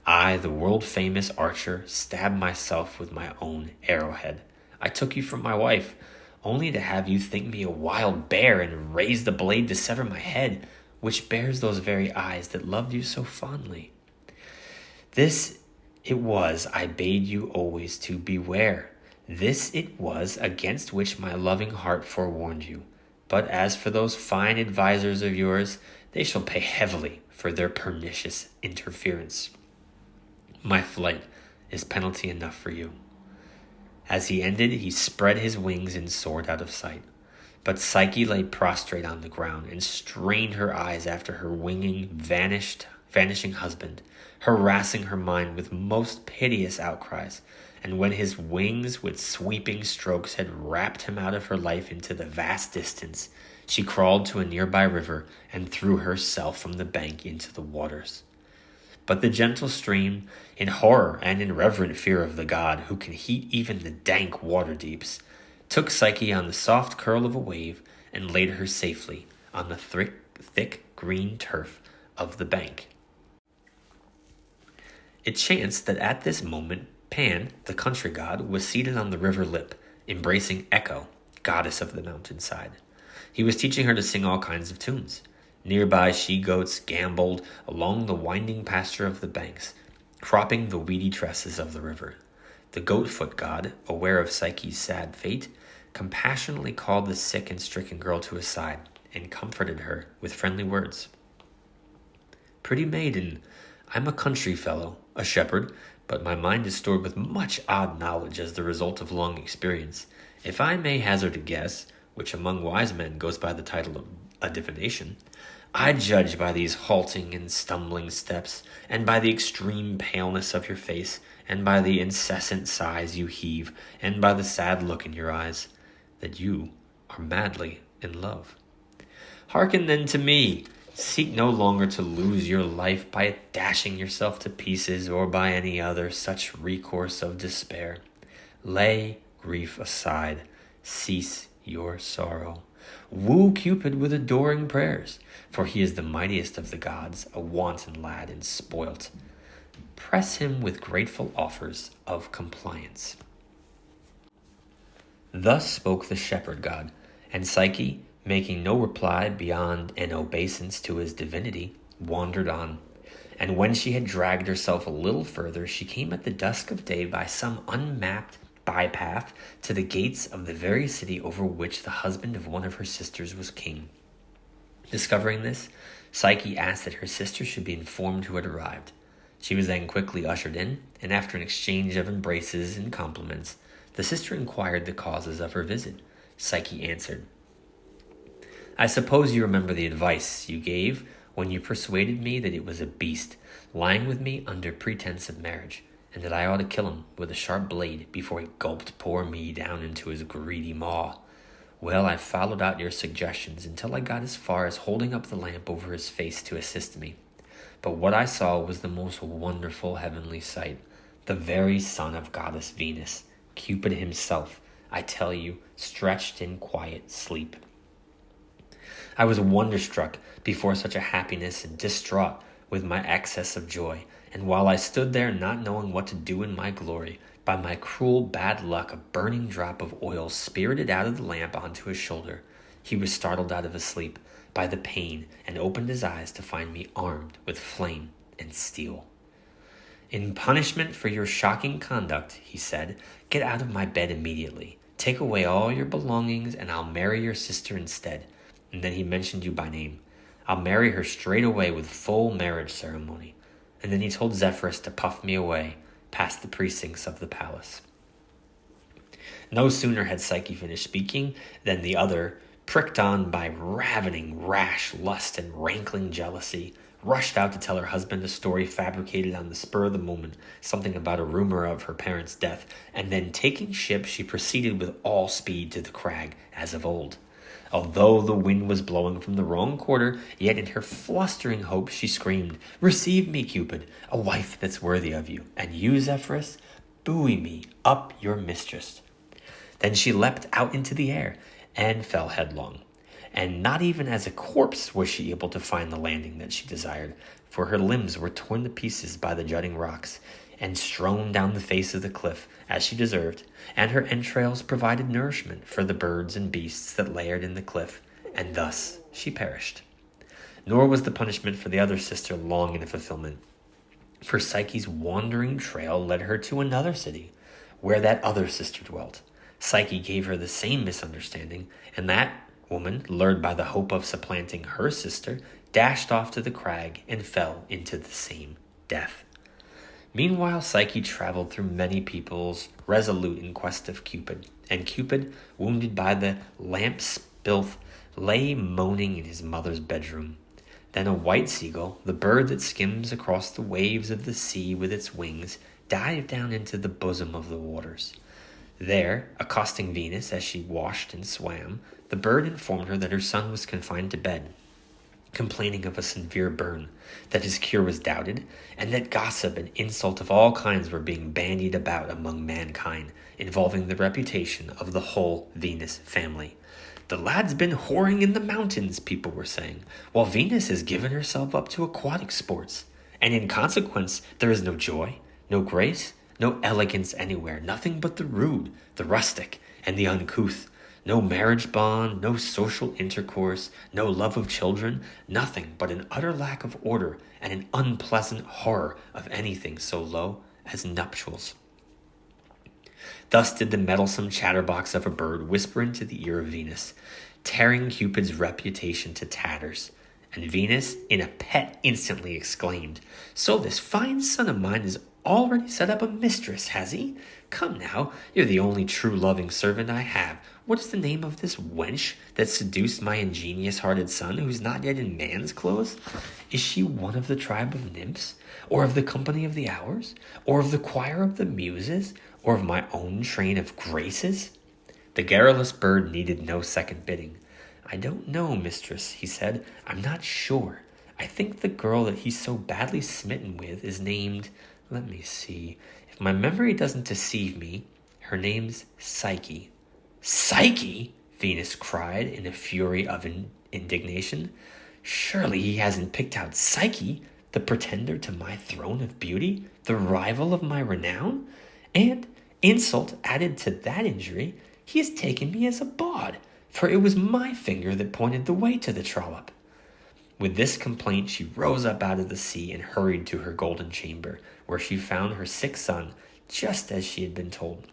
I, the world-famous archer, stabbed myself with my own arrowhead. I took you for my wife, only to have you think me a wild bear and raise the blade to sever my head, which bears those very eyes that loved you so fondly. This it was I bade you always to beware. This it was against which my loving heart forewarned you. But as for those fine advisers of yours, they shall pay heavily for their pernicious interference. My flight is penalty enough for you. As he ended, he spread his wings and soared out of sight. But Psyche lay prostrate on the ground and strained her eyes after her vanishing husband, harassing her mind with most piteous outcries. And when his wings with sweeping strokes had wrapped him out of her life into the vast distance, she crawled to a nearby river and threw herself from the bank into the waters. But the gentle stream, in horror and in reverent fear of the god who can heat even the dank water deeps, took Psyche on the soft curl of a wave and laid her safely on the thick green turf of the bank. It chanced that at this moment Pan, the country god, was seated on the river lip, embracing Echo, goddess of the mountainside. He was teaching her to sing all kinds of tunes. Nearby she-goats gamboled along the winding pasture of the banks, cropping the weedy tresses of the river. The goat-foot god, aware of Psyche's sad fate, compassionately called the sick and stricken girl to his side and comforted her with friendly words. Pretty maiden, I'm a country fellow, a shepherd, but my mind is stored with much odd knowledge as the result of long experience. If I may hazard a guess, which among wise men goes by the title of a divination, I judge by these halting and stumbling steps, and by the extreme paleness of your face, and by the incessant sighs you heave, and by the sad look in your eyes, that you are madly in love. Hearken then to me. Seek no longer to lose your life by dashing yourself to pieces or by any other such recourse of despair. Lay grief aside. Cease your sorrow. Woo Cupid with adoring prayers, for he is the mightiest of the gods, a wanton lad and spoilt. Press him with grateful offers of compliance. Thus spoke the shepherd god, and Psyche, making no reply beyond an obeisance to his divinity, wandered on. And when she had dragged herself a little further, she came at the dusk of day by some unmapped bypath to the gates of the very city over which the husband of one of her sisters was king. Discovering this, Psyche asked that her sister should be informed who had arrived. She was then quickly ushered in, and after an exchange of embraces and compliments, the sister inquired the causes of her visit. Psyche answered, "I suppose you remember the advice you gave when you persuaded me that it was a beast lying with me under pretense of marriage, and that I ought to kill him with a sharp blade before he gulped poor me down into his greedy maw. Well, I followed out your suggestions until I got as far as holding up the lamp over his face to assist me. But what I saw was the most wonderful heavenly sight, the very son of goddess Venus, Cupid himself, I tell you, stretched in quiet sleep. I was wonderstruck before such a happiness and distraught with my excess of joy, and while I stood there not knowing what to do in my glory, by my cruel bad luck a burning drop of oil spirted out of the lamp onto his shoulder. He was startled out of his sleep by the pain and opened his eyes to find me armed with flame and steel. In punishment for your shocking conduct, he said, get out of my bed immediately. Take away all your belongings and I'll marry your sister instead. And then he mentioned you by name. I'll marry her straight away with full marriage ceremony. And then he told Zephyrus to puff me away past the precincts of the palace. No sooner had Psyche finished speaking than the other, pricked on by ravening, rash lust and rankling jealousy, rushed out to tell her husband a story fabricated on the spur of the moment, something about a rumor of her parents' death, and then taking ship she proceeded with all speed to the crag, as of old. Although the wind was blowing from the wrong quarter, yet in her flustering hope she screamed, "Receive me, Cupid, a wife that's worthy of you, and you, Zephyrus, buoy me up your mistress." Then she leapt out into the air and fell headlong. And not even as a corpse was she able to find the landing that she desired, for her limbs were torn to pieces by the jutting rocks, and strewn down the face of the cliff, as she deserved, and her entrails provided nourishment for the birds and beasts that layered in the cliff, and thus she perished. Nor was the punishment for the other sister long in fulfillment, for Psyche's wandering trail led her to another city, where that other sister dwelt. Psyche gave her the same misunderstanding, and that woman, lured by the hope of supplanting her sister, dashed off to the crag and fell into the same death. Meanwhile, Psyche traveled through many peoples, resolute in quest of Cupid, and Cupid, wounded by the lamp's filth, lay moaning in his mother's bedroom. Then a white seagull, the bird that skims across the waves of the sea with its wings, dived down into the bosom of the waters. There, accosting Venus as she washed and swam, the bird informed her that her son was confined to bed, complaining of a severe burn, that his cure was doubted, and that gossip and insult of all kinds were being bandied about among mankind, involving the reputation of the whole Venus family. "The lad's been whoring in the mountains," people were saying, "while Venus has given herself up to aquatic sports. And in consequence, there is no joy, no grace, no elegance anywhere, nothing but the rude, the rustic, and the uncouth. No marriage bond, no social intercourse, no love of children, nothing but an utter lack of order and an unpleasant horror of anything so low as nuptials." Thus did the meddlesome chatterbox of a bird whisper into the ear of Venus, tearing Cupid's reputation to tatters. And Venus, in a pet, instantly exclaimed, "So this fine son of mine has already set up a mistress, has he? Come now, you're the only true loving servant I have. What is the name of this wench that seduced my ingenious-hearted son, who's not yet in man's clothes? Is she one of the tribe of nymphs, or of the company of the hours, or of the choir of the muses, or of my own train of graces?" The garrulous bird needed no second bidding. "I don't know, mistress," he said. "I'm not sure. I think the girl that he's so badly smitten with is named, let me see, if my memory doesn't deceive me, her name's Psyche." "Psyche?" Venus cried in a fury of indignation. Surely he hasn't picked out Psyche, the pretender to my throne of beauty, the rival of my renown? And, insult added to that injury, he has taken me as a bawd, for it was my finger that pointed the way to the trollop. With this complaint she rose up out of the sea and hurried to her golden chamber, where she found her sick son, just as she had been told.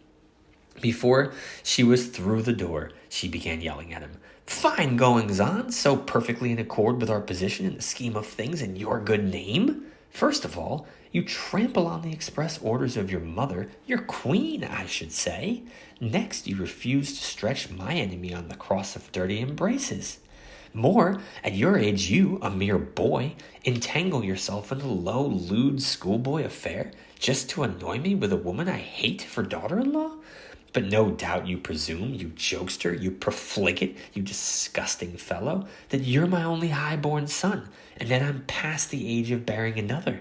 Before she was through the door, she began yelling at him. Fine goings-on, so perfectly in accord with our position in the scheme of things and your good name. First of all, you trample on the express orders of your mother, your queen, I should say. Next, you refuse to stretch my enemy on the cross of dirty embraces. More, at your age, you, a mere boy, entangle yourself in a low, lewd schoolboy affair just to annoy me with a woman I hate for daughter-in-law? But no doubt you presume, you jokester, you profligate, you disgusting fellow, that you're my only high-born son, and that I'm past the age of bearing another.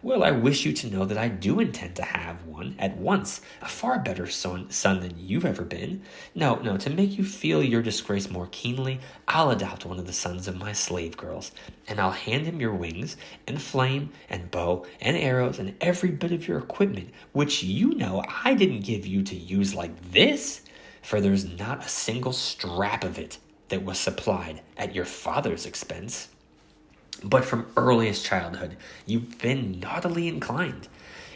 Well, I wish you to know that I do intend to have one at once, a far better son than you've ever been. No, to make you feel your disgrace more keenly, I'll adopt one of the sons of my slave girls, and I'll hand him your wings, and flame, and bow, and arrows, and every bit of your equipment, which you know I didn't give you to use like this, for there's not a single strap of it that was supplied at your father's expense. But from earliest childhood, you've been naughtily inclined.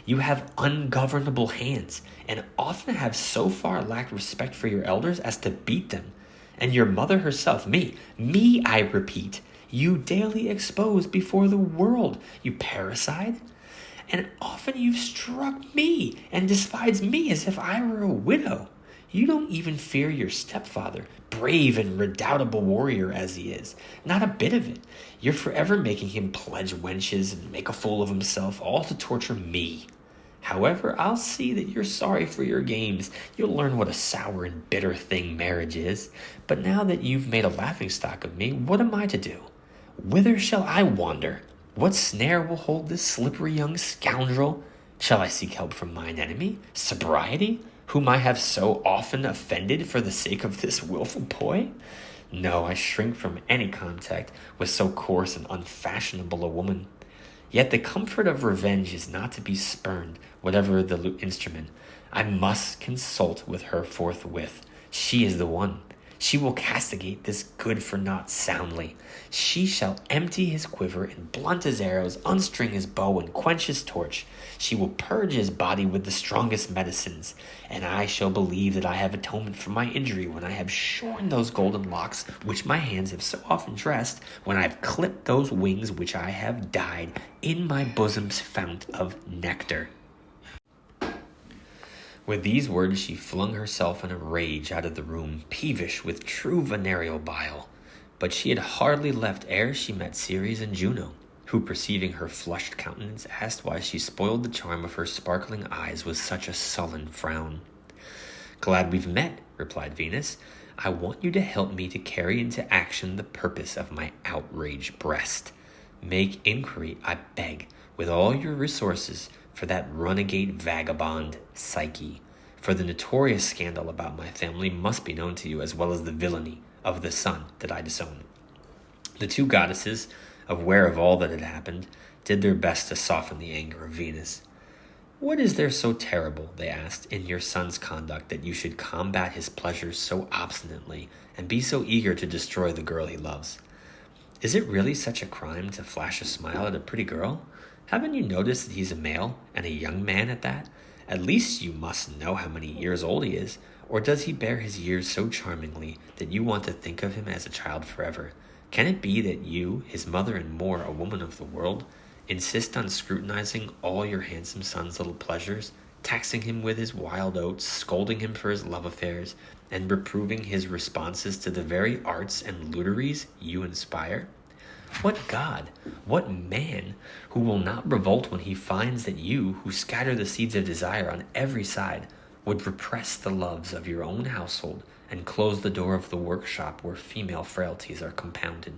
You have ungovernable hands, and often have so far lacked respect for your elders as to beat them. And your mother herself, me, I repeat, you daily expose before the world, you parricide. And often you've struck me, and despised me as if I were a widow. You don't even fear your stepfather, brave and redoubtable warrior as he is. Not a bit of it. You're forever making him pledge wenches and make a fool of himself, all to torture me. However, I'll see that you're sorry for your games. You'll learn what a sour and bitter thing marriage is. But now that you've made a laughingstock of me, what am I to do? Whither shall I wander? What snare will hold this slippery young scoundrel? Shall I seek help from mine enemy, sobriety, whom I have so often offended for the sake of this willful boy? No, I shrink from any contact with so coarse and unfashionable a woman. Yet the comfort of revenge is not to be spurned, whatever the instrument. I must consult with her forthwith. She is the one. She will castigate this good-for-naught soundly. She shall empty his quiver and blunt his arrows, unstring his bow and quench his torch. She will purge his body with the strongest medicines, and I shall believe that I have atonement for my injury when I have shorn those golden locks which my hands have so often dressed, when I have clipped those wings which I have dyed in my bosom's fount of nectar. With these words she flung herself in a rage out of the room, peevish with true venereal bile. But she had hardly left ere she met Ceres and Juno, who, perceiving her flushed countenance, asked why she spoiled the charm of her sparkling eyes with such a sullen frown. "Glad we've met," replied Venus. "I want you to help me to carry into action the purpose of my outraged breast. Make inquiry, I beg, with all your resources, for that runagate vagabond, Psyche, for the notorious scandal about my family must be known to you, as well as the villainy of the son that I disown." The two goddesses, aware of all that had happened, did their best to soften the anger of Venus. "What is there so terrible," they asked, "in your son's conduct that you should combat his pleasures so obstinately and be so eager to destroy the girl he loves? Is it really such a crime to flash a smile at a pretty girl? Haven't you noticed that he's a male, and a young man at that? At least you must know how many years old he is, or does he bear his years so charmingly that you want to think of him as a child forever? Can it be that you, his mother and more a woman of the world, insist on scrutinizing all your handsome son's little pleasures, taxing him with his wild oats, scolding him for his love affairs, and reproving his responses to the very arts and luteries you inspire? What god, what man, who will not revolt when he finds that you, who scatter the seeds of desire on every side, would repress the loves of your own household and close the door of the workshop where female frailties are compounded?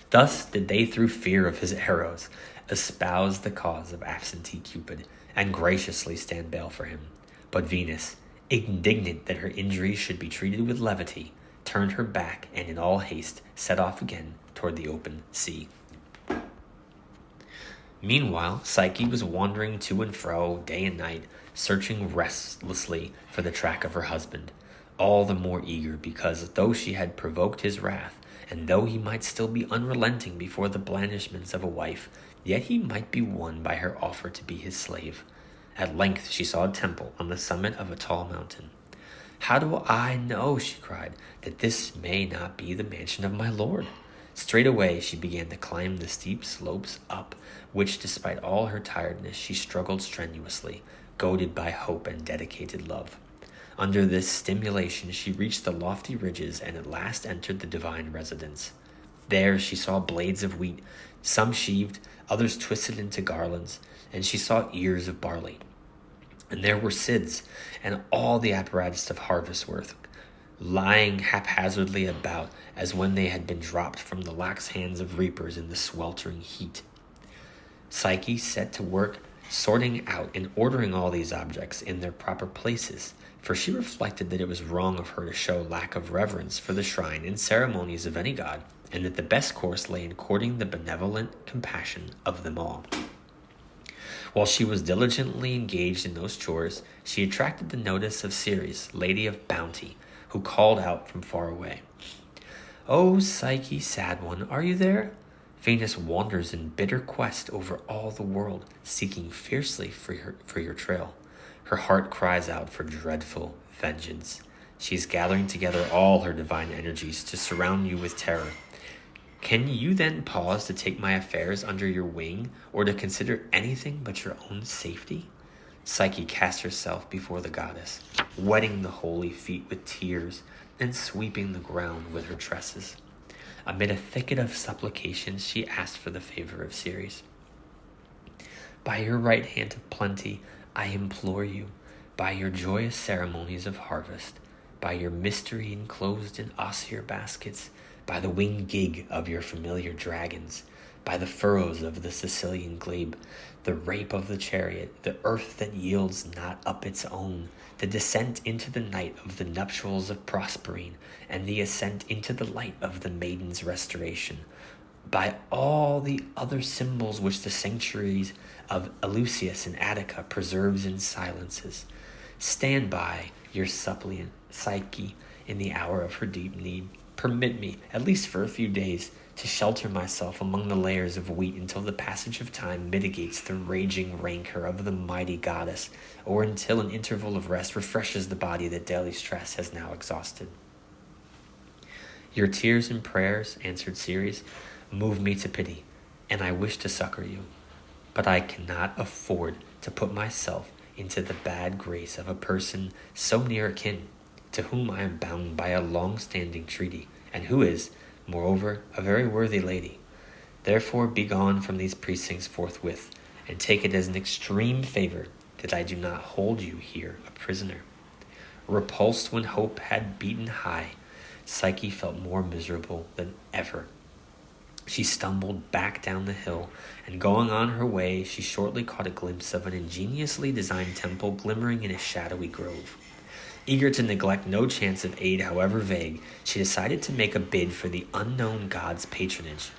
Thus did they, through fear of his arrows, espouse the cause of absentee Cupid, and graciously stand bail for him. But Venus, indignant that her injuries should be treated with levity, turned her back and in all haste set off again toward the open sea. Meanwhile, Psyche was wandering to and fro day and night, searching restlessly for the track of her husband, all the more eager because though she had provoked his wrath, and though he might still be unrelenting before the blandishments of a wife, yet he might be won by her offer to be his slave. At length she saw a temple on the summit of a tall mountain. "How do I know," she cried, "that this may not be the mansion of my lord?" Straightway she began to climb the steep slopes up, which despite all her tiredness she struggled strenuously, goaded by hope and dedicated love. Under this stimulation she reached the lofty ridges and at last entered the divine residence. There she saw blades of wheat, some sheaved, others twisted into garlands, and she saw ears of barley. And there were scythes and all the apparatus of harvest work, lying haphazardly about as when they had been dropped from the lax hands of reapers in the sweltering heat. Psyche set to work sorting out and ordering all these objects in their proper places, for she reflected that it was wrong of her to show lack of reverence for the shrine and ceremonies of any god, and that the best course lay in courting the benevolent compassion of them all. While she was diligently engaged in those chores, she attracted the notice of Ceres, Lady of Bounty, who called out from far away, "O Psyche, sad one, are you there? Venus wanders in bitter quest over all the world, seeking fiercely for your trail. Her heart cries out for dreadful vengeance. She is gathering together all her divine energies to surround you with terror. Can you then pause to take my affairs under your wing, or to consider anything but your own safety?" Psyche cast herself before the goddess, wetting the holy feet with tears and sweeping the ground with her tresses. Amid a thicket of supplications, she asked for the favor of Ceres. "By your right hand of plenty, I implore you, by your joyous ceremonies of harvest, by your mystery enclosed in osier baskets, by the winged gig of your familiar dragons, by the furrows of the Sicilian glebe, the rape of the chariot, the earth that yields not up its own, the descent into the night of the nuptials of Proserpine, and the ascent into the light of the maiden's restoration, by all the other symbols which the sanctuaries of Eleusis and Attica preserves and silences. Stand by your suppliant Psyche in the hour of her deep need. Permit me, at least for a few days, to shelter myself among the layers of wheat until the passage of time mitigates the raging rancor of the mighty goddess, or until an interval of rest refreshes the body that daily stress has now exhausted." "Your tears and prayers," answered Ceres, "move me to pity, and I wish to succor you. But I cannot afford to put myself into the bad grace of a person so near akin, to whom I am bound by a long-standing treaty, and who is, moreover, a very worthy lady. Therefore be gone from these precincts forthwith, and take it as an extreme favor that I do not hold you here a prisoner." Repulsed when hope had beaten high, Psyche felt more miserable than ever. She stumbled back down the hill, and going on her way, she shortly caught a glimpse of an ingeniously designed temple glimmering in a shadowy grove. Eager to neglect no chance of aid, however vague, she decided to make a bid for the unknown god's patronage,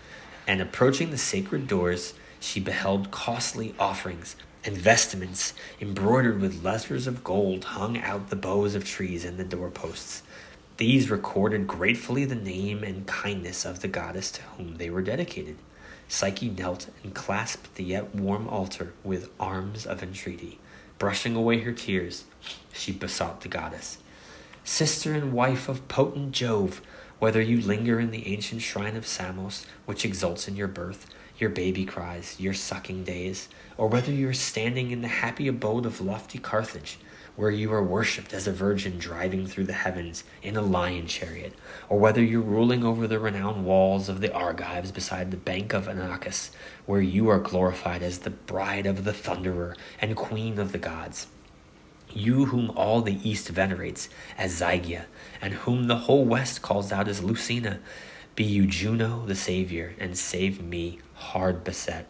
and approaching the sacred doors, she beheld costly offerings and vestments embroidered with letters of gold hung out the boughs of trees and the doorposts. These recorded gratefully the name and kindness of the goddess to whom they were dedicated. Psyche knelt and clasped the yet warm altar with arms of entreaty. Brushing away her tears, she besought the goddess, "Sister and wife of potent Jove, whether you linger in the ancient shrine of Samos, which exults in your birth, your baby cries, your sucking days, or whether you are standing in the happy abode of lofty Carthage, where you are worshipped as a virgin driving through the heavens in a lion chariot, or whether you're ruling over the renowned walls of the Argives beside the bank of Inachus, where you are glorified as the bride of the Thunderer and queen of the gods, you whom all the East venerates as Zygia, and whom the whole West calls out as Lucina, be you Juno the Savior, and save me, hard beset.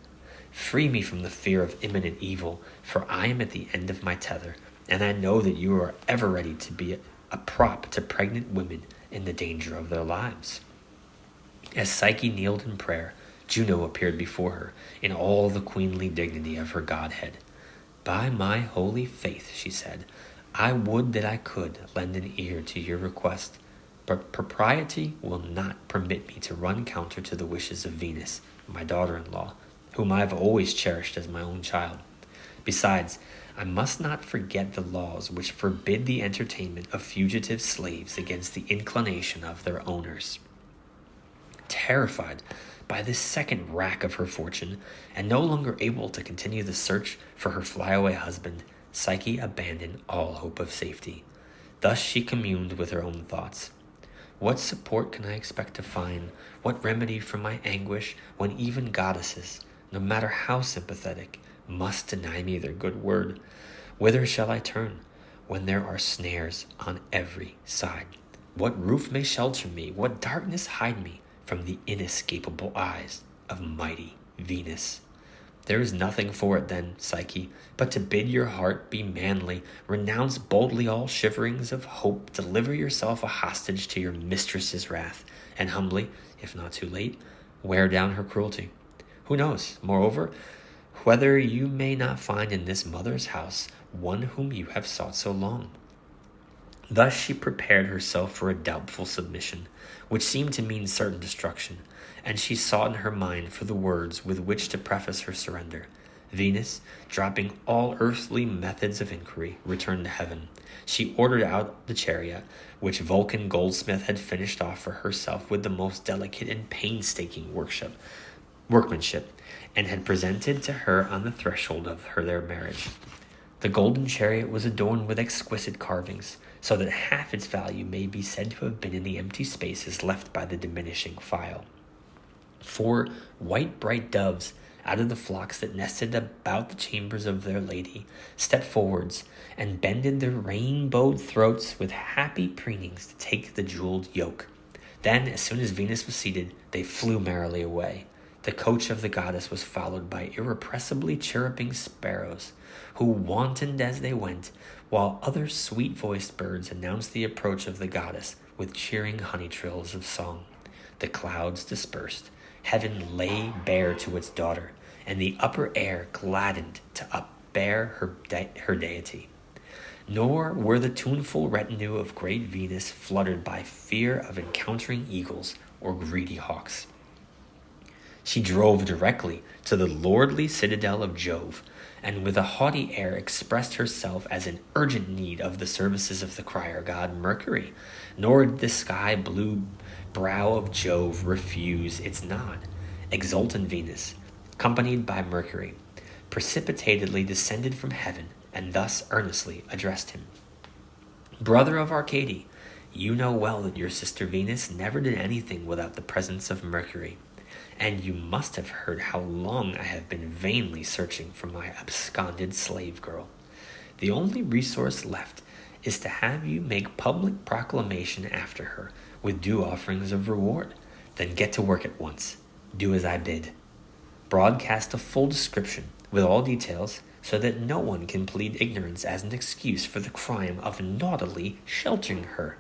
Free me from the fear of imminent evil, for I am at the end of my tether, and I know that you are ever ready to be a prop to pregnant women in the danger of their lives." As Psyche kneeled in prayer, Juno appeared before her in all the queenly dignity of her godhead. "By my holy faith," she said, "I would that I could lend an ear to your request, but propriety will not permit me to run counter to the wishes of Venus, my daughter-in-law, whom I have always cherished as my own child. Besides, I must not forget the laws which forbid the entertainment of fugitive slaves against the inclination of their owners." Terrified by this second rack of her fortune, and no longer able to continue the search for her flyaway husband, Psyche abandoned all hope of safety. Thus she communed with her own thoughts. "What support can I expect to find, what remedy for my anguish, when even goddesses, no matter how sympathetic, must deny me their good word? Whither shall I turn, when there are snares on every side? What roof may shelter me, what darkness hide me from the inescapable eyes of mighty Venus? There is nothing for it then, Psyche, but to bid your heart be manly, renounce boldly all shiverings of hope, deliver yourself a hostage to your mistress's wrath, and humbly, if not too late, wear down her cruelty. Who knows, moreover, whether you may not find in this mother's house one whom you have sought so long?" Thus she prepared herself for a doubtful submission, which seemed to mean certain destruction, and she sought in her mind for the words with which to preface her surrender. Venus, dropping all earthly methods of inquiry, returned to heaven. She ordered out the chariot, which Vulcan goldsmith had finished off for herself with the most delicate and painstaking workmanship, and had presented to her on the threshold of their marriage. The golden chariot was adorned with exquisite carvings, so that half its value may be said to have been in the empty spaces left by the diminishing file. 4 white bright doves, out of the flocks that nested about the chambers of their lady, stepped forwards, and bended their rainbowed throats with happy preenings to take the jeweled yoke. Then, as soon as Venus was seated, they flew merrily away. The coach of the goddess was followed by irrepressibly chirruping sparrows, who wantoned as they went, while other sweet-voiced birds announced the approach of the goddess with cheering honey trills of song. The clouds dispersed, heaven lay bare to its daughter, and the upper air gladdened to upbear her deity. Nor were the tuneful retinue of great Venus fluttered by fear of encountering eagles or greedy hawks. She drove directly to the lordly citadel of Jove, and with a haughty air expressed herself as in urgent need of the services of the crier god Mercury. Nor did the sky-blue brow of Jove refuse its nod. Exultant Venus, accompanied by Mercury, precipitately descended from heaven, and thus earnestly addressed him. "Brother of Arcady, you know well that your sister Venus never did anything without the presence of Mercury. And you must have heard how long I have been vainly searching for my absconded slave girl. The only resource left is to have you make public proclamation after her, with due offerings of reward. Then get to work at once. Do as I bid. Broadcast a full description, with all details, so that no one can plead ignorance as an excuse for the crime of naughtily sheltering her."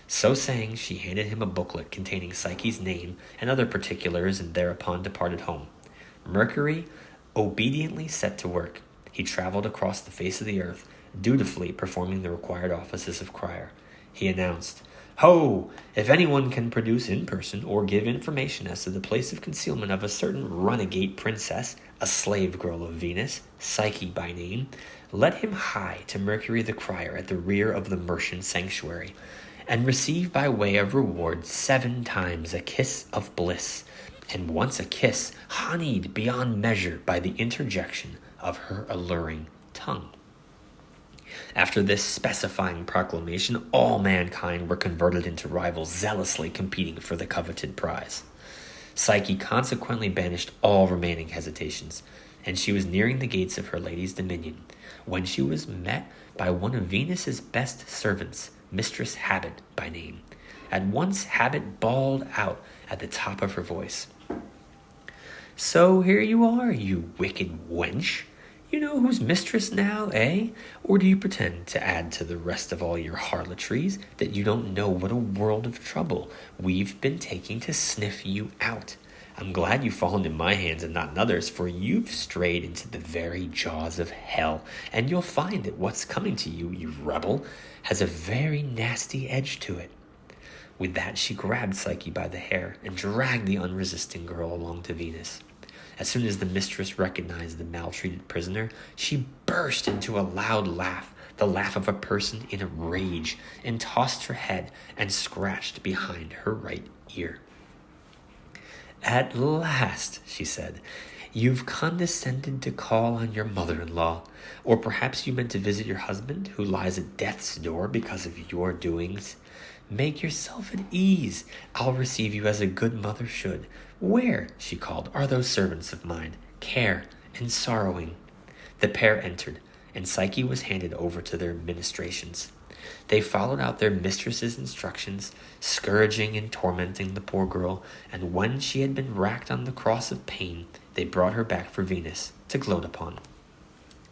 So saying, she handed him a booklet containing Psyche's name and other particulars, and thereupon departed home. Mercury obediently set to work. He traveled across the face of the earth, dutifully performing the required offices of crier. He announced, "Ho! If anyone can produce in person or give information as to the place of concealment of a certain runagate princess, a slave girl of Venus, Psyche by name, let him hie to Mercury the crier at the rear of the Mercian sanctuary, and receive by way of reward 7 times a kiss of bliss, and once a kiss honeyed beyond measure by the interjection of her alluring tongue." After this specifying proclamation, all mankind were converted into rivals zealously competing for the coveted prize. Psyche consequently banished all remaining hesitations, and she was nearing the gates of her lady's dominion, when she was met by one of Venus's best servants, Mistress Habit by name. At once Habit bawled out at the top of her voice, "So here you are, you wicked wench. You know who's mistress now, eh? Or do you pretend to add to the rest of all your harlotries that you don't know what a world of trouble we've been taking to sniff you out? I'm glad you've fallen in my hands and not in others, for you've strayed into the very jaws of hell, and you'll find that what's coming to you, you rebel, has a very nasty edge to it. With that, she grabbed Psyche by the hair and dragged the unresisting girl along to Venus. As soon as the mistress recognized the maltreated prisoner, she burst into a loud laugh, the laugh of a person in a rage, and tossed her head and scratched behind her right ear. "At last," she said, "you've condescended to call on your mother-in-law. Or perhaps you meant to visit your husband, who lies at death's door because of your doings. Make yourself at ease. I'll receive you as a good mother should. Where," she called, "are those servants of mine, Care and Sorrowing?" The pair entered, and Psyche was handed over to their ministrations. They followed out their mistress's instructions, scourging and tormenting the poor girl, and when she had been racked on the cross of pain, they brought her back for Venus to gloat upon.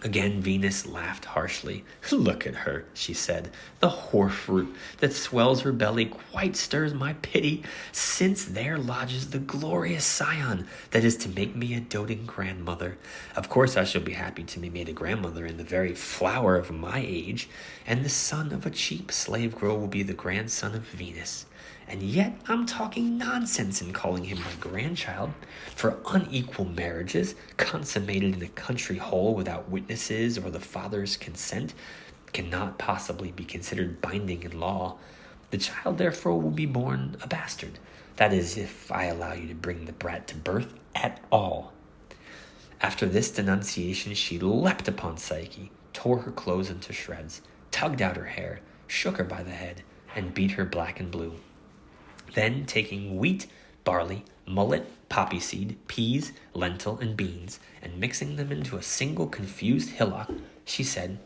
Again Venus laughed harshly. "Look at her," she said. "The whore-fruit that swells her belly quite stirs my pity, since there lodges the glorious scion that is to make me a doting grandmother. Of course I shall be happy to be made a grandmother in the very flower of my age, and the son of a cheap slave girl will be the grandson of Venus. And yet I'm talking nonsense in calling him my grandchild, for unequal marriages, consummated in a country hole without witnesses or the father's consent, cannot possibly be considered binding in law. The child therefore will be born a bastard. That is, if I allow you to bring the brat to birth at all." After this denunciation, she leapt upon Psyche, tore her clothes into shreds, tugged out her hair, shook her by the head, and beat her black and blue. Then, taking wheat, barley, mullet, poppy seed, peas, lentil, and beans, and mixing them into a single confused hillock, she said,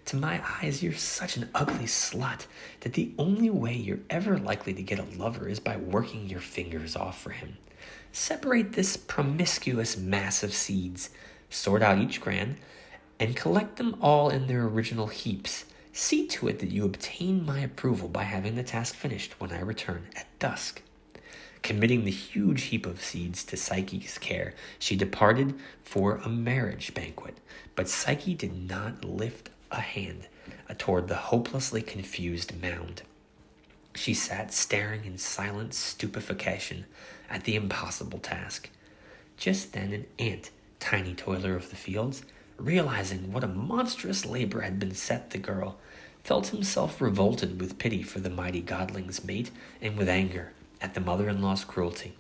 "To my eyes you're such an ugly slut that the only way you're ever likely to get a lover is by working your fingers off for him. Separate this promiscuous mass of seeds, sort out each grain, and collect them all in their original heaps. See to it that you obtain my approval by having the task finished when I return at dusk." Committing the huge heap of seeds to Psyche's care, she departed for a marriage banquet. But Psyche did not lift a hand toward the hopelessly confused mound. She sat staring in silent stupefaction at the impossible task. Just then an ant, tiny toiler of the fields, realizing what a monstrous labor had been set the girl, felt himself revolted with pity for the mighty godling's mate and with anger at the mother-in-law's cruelty.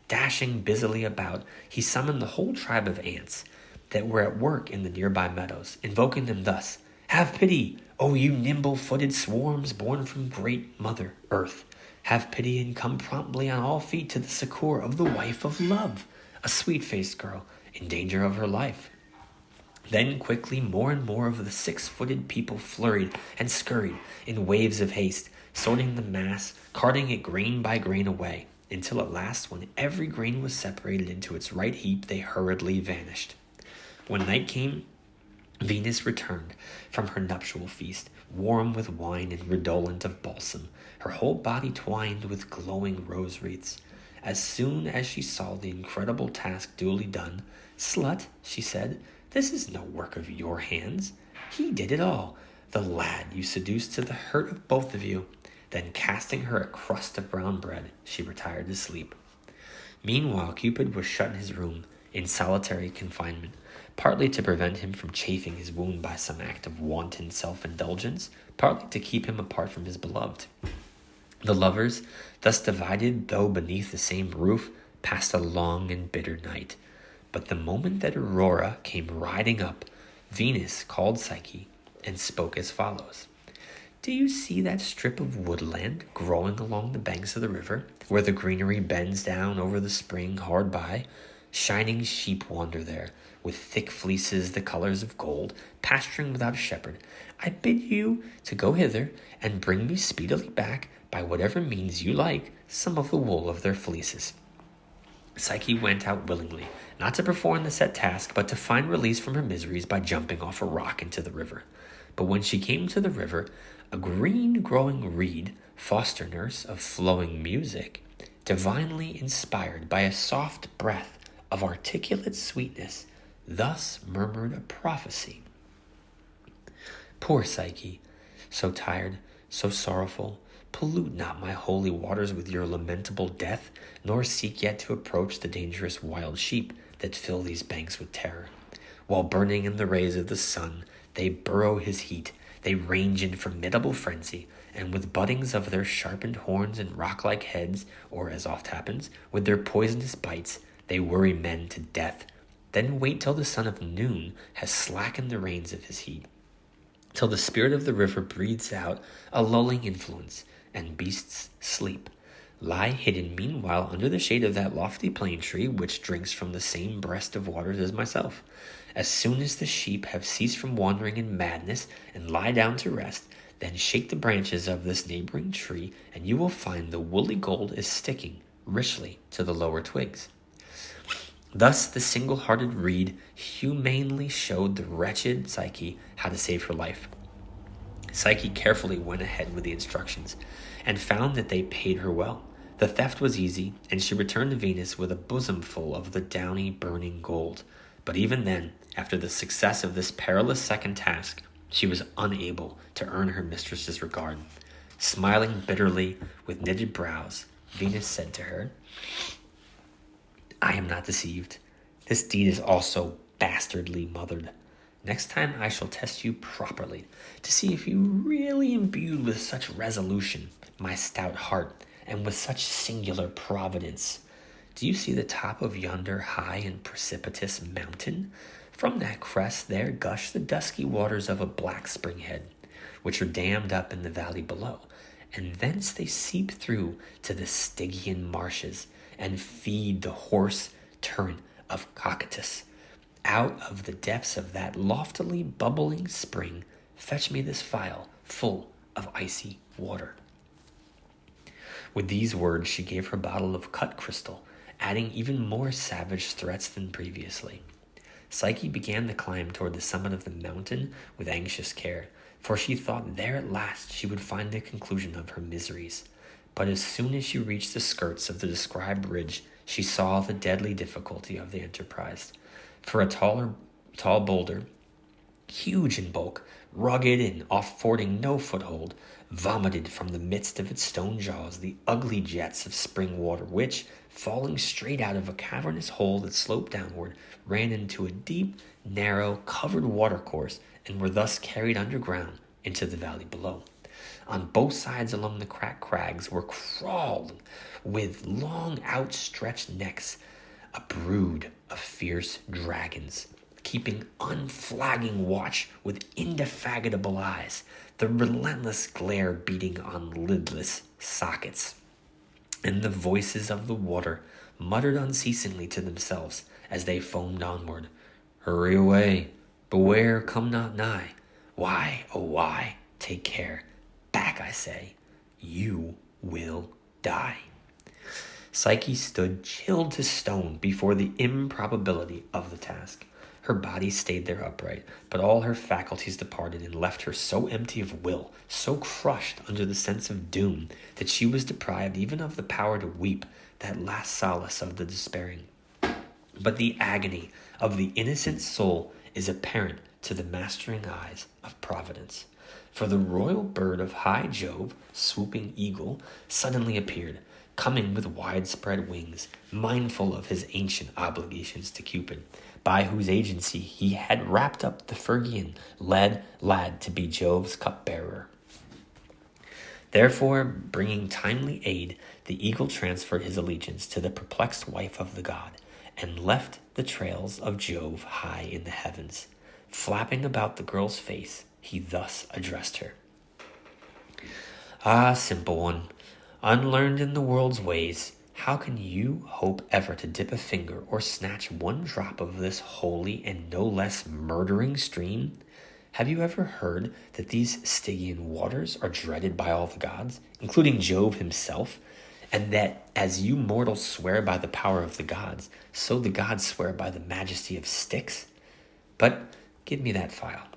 Dashing busily about, he summoned the whole tribe of ants that were at work in the nearby meadows, invoking them thus: "Have pity, O you nimble-footed swarms born from great Mother Earth. Have pity and come promptly on all feet to the succor of the wife of love, a sweet-faced girl in danger of her life." Then quickly more and more of the 6-footed people flurried and scurried in waves of haste, sorting the mass, carting it grain by grain away, until at last, when every grain was separated into its right heap, they hurriedly vanished. When night came, Venus returned from her nuptial feast, warm with wine and redolent of balsam, her whole body twined with glowing rose wreaths. As soon as she saw the incredible task duly done, "Slut," she said, "this is no work of your hands. He did it all, the lad you seduced to the hurt of both of you." Then, casting her a crust of brown bread, she retired to sleep. Meanwhile, Cupid was shut in his room, in solitary confinement, partly to prevent him from chafing his wound by some act of wanton self-indulgence, partly to keep him apart from his beloved. The lovers, thus divided though beneath the same roof, passed a long and bitter night. But the moment that Aurora came riding up, Venus called Psyche and spoke as follows: "Do you see that strip of woodland growing along the banks of the river, where the greenery bends down over the spring hard by? Shining sheep wander there, with thick fleeces the colors of gold, pasturing without a shepherd. I bid you to go hither and bring me speedily back, by whatever means you like, some of the wool of their fleeces." Psyche went out willingly, not to perform the set task, but to find release from her miseries by jumping off a rock into the river. But when she came to the river, a green-growing reed, foster nurse of flowing music, divinely inspired by a soft breath of articulate sweetness, thus murmured a prophecy. Poor Psyche, so tired, so sorrowful, pollute not my holy waters with your lamentable death, nor seek yet to approach the dangerous wild sheep that fill these banks with terror. While burning in the rays of the sun, they burrow his heat, they range in formidable frenzy, and with buddings of their sharpened horns and rock-like heads, or as oft happens, with their poisonous bites, they worry men to death. Then wait till the sun of noon has slackened the reins of his heat, till the spirit of the river breathes out a lulling influence, and beasts sleep. Lie hidden meanwhile under the shade of that lofty plane tree which drinks from the same breast of waters as myself. As soon as the sheep have ceased from wandering in madness and lie down to rest, then shake the branches of this neighboring tree, and you will find the woolly gold is sticking richly to the lower twigs. Thus the single-hearted reed humanely showed the wretched Psyche how to save her life. Psyche carefully went ahead with the instructions, and found that they paid her well. The theft was easy, and she returned to Venus with a bosom full of the downy, burning gold. But even then, after the success of this perilous second task, she was unable to earn her mistress's regard. Smiling bitterly with knitted brows, Venus said to her, "I am not deceived. This deed is also bastardly mothered. Next time I shall test you properly, to see if you really imbued with such resolution my stout heart, and with such singular providence. Do you see the top of yonder high and precipitous mountain? From that crest there gush the dusky waters of a black spring head, which are dammed up in the valley below, and thence they seep through to the Stygian marshes, and feed the hoarse torrent of Cocytus. Out of the depths of that loftily bubbling spring, fetch me this phial full of icy water." With these words, she gave her bottle of cut crystal, adding even more savage threats than previously. Psyche began the climb toward the summit of the mountain with anxious care, for she thought there at last she would find the conclusion of her miseries. But as soon as she reached the skirts of the described ridge, she saw the deadly difficulty of the enterprise. For a tall boulder, huge in bulk, rugged and affording no foothold, vomited from the midst of its stone jaws the ugly jets of spring water which, falling straight out of a cavernous hole that sloped downward, ran into a deep, narrow, covered watercourse, and were thus carried underground into the valley below. On both sides along the cracked crags were crawling, with long outstretched necks, a brood of fierce dragons, keeping unflagging watch with indefatigable eyes, the relentless glare beating on lidless sockets. And the voices of the water muttered unceasingly to themselves as they foamed onward, "Hurry away, beware, come not nigh. Why, oh why, take care, back I say, you will die." Psyche stood chilled to stone before the improbability of the task. Her body stayed there upright, but all her faculties departed and left her so empty of will, so crushed under the sense of doom, that she was deprived even of the power to weep, that last solace of the despairing. But the agony of the innocent soul is apparent to the mastering eyes of Providence. For the royal bird of high Jove, swooping eagle, suddenly appeared, coming with widespread wings, mindful of his ancient obligations to Cupid, by whose agency he had wrapped up the Phrygian lad to be Jove's cupbearer. Therefore, bringing timely aid, the eagle transferred his allegiance to the perplexed wife of the god, and left the trails of Jove high in the heavens. Flapping about the girl's face, he thus addressed her. "Ah, simple one, unlearned in the world's ways, how can you hope ever to dip a finger or snatch one drop of this holy and no less murdering stream? Have you ever heard that these Stygian waters are dreaded by all the gods, including Jove himself, and that as you mortals swear by the power of the gods, so the gods swear by the majesty of sticks? But give me that phial."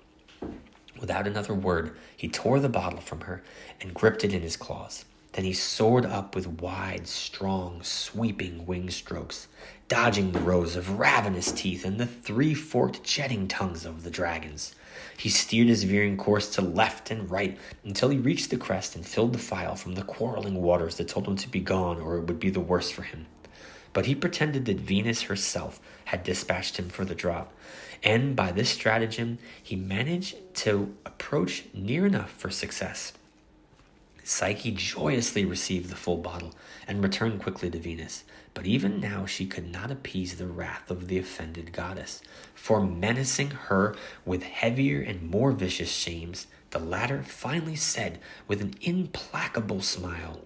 Without another word, he tore the bottle from her and gripped it in his claws. Then he soared up with wide, strong, sweeping wing strokes, dodging the rows of ravenous teeth and the three-forked jetting tongues of the dragons. He steered his veering course to left and right until he reached the crest and filled the phial from the quarreling waters that told him to be gone or it would be the worse for him. But he pretended that Venus herself had dispatched him for the drop, and by this stratagem he managed to approach near enough for success. Psyche joyously received the full bottle and returned quickly to Venus, but even now she could not appease the wrath of the offended goddess, for menacing her with heavier and more vicious shames, the latter finally said with an implacable smile,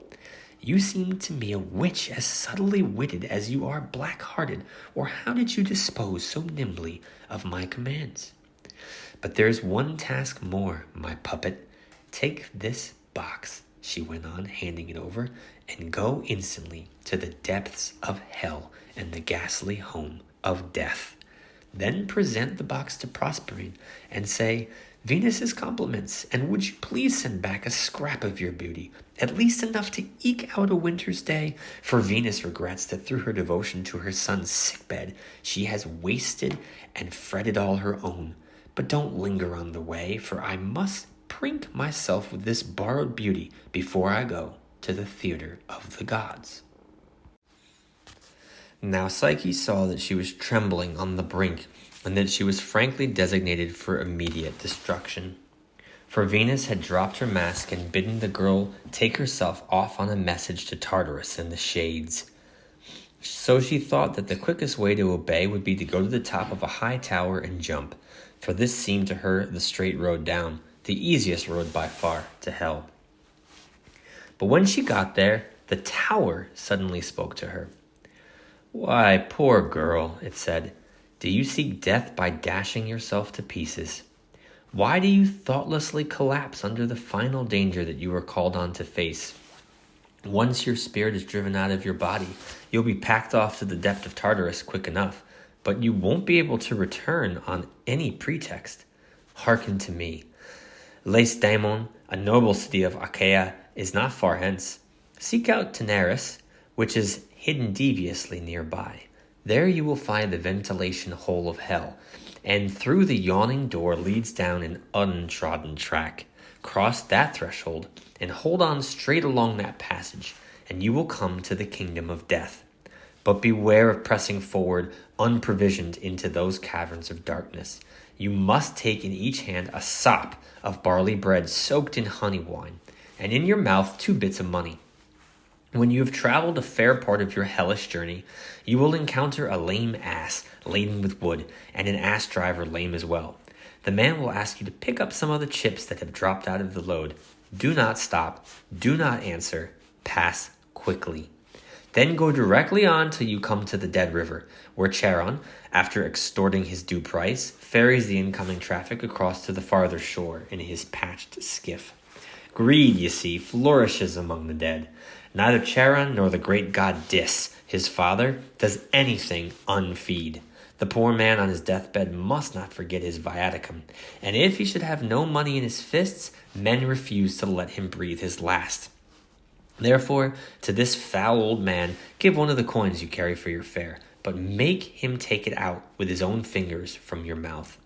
"You seem to me a witch as subtly witted as you are black-hearted, or how did you dispose so nimbly of my commands? But there's one task more, my puppet. Take this box," she went on, handing it over, "and go instantly to the depths of hell and the ghastly home of death. Then present the box to Proserpine and say, 'Venus's compliments, and would you please send back a scrap of your beauty, at least enough to eke out a winter's day, for Venus regrets that through her devotion to her son's sickbed she has wasted and fretted all her own. But don't linger on the way, for I must prink myself with this borrowed beauty before I go to the theater of the gods.'" Now Psyche saw that she was trembling on the brink, and that she was frankly designated for immediate destruction. For Venus had dropped her mask and bidden the girl take herself off on a message to Tartarus in the shades. So she thought that the quickest way to obey would be to go to the top of a high tower and jump, for this seemed to her the straight road down, the easiest road by far to hell. But when she got there, the tower suddenly spoke to her. "Why, poor girl," it said, "do you seek death by dashing yourself to pieces? Why do you thoughtlessly collapse under the final danger that you are called on to face? Once your spirit is driven out of your body, you'll be packed off to the depth of Tartarus quick enough, but you won't be able to return on any pretext. Hearken to me. Lacedaemon, a noble city of Achaia, is not far hence. Seek out Taenarus, which is hidden deviously nearby. There you will find the ventilation hole of hell, and through the yawning door leads down an untrodden track. Cross that threshold and hold on straight along that passage, and you will come to the kingdom of death. But beware of pressing forward unprovisioned into those caverns of darkness. You must take in each hand a sop of barley bread soaked in honey wine, and in your mouth 2 bits of money. When you have traveled a fair part of your hellish journey, you will encounter a lame ass laden with wood, and an ass driver lame as well. The man will ask you to pick up some of the chips that have dropped out of the load. Do not stop, do not answer, pass quickly. Then go directly on till you come to the dead river, where Charon, after extorting his due price, ferries the incoming traffic across to the farther shore in his patched skiff. Greed, you see, flourishes among the dead. Neither Charon nor the great god Dis, his father, does anything unfeed. The poor man on his deathbed must not forget his viaticum, and if he should have no money in his fists, men refuse to let him breathe his last. Therefore, to this foul old man, give one of the coins you carry for your fare, but make him take it out with his own fingers from your mouth.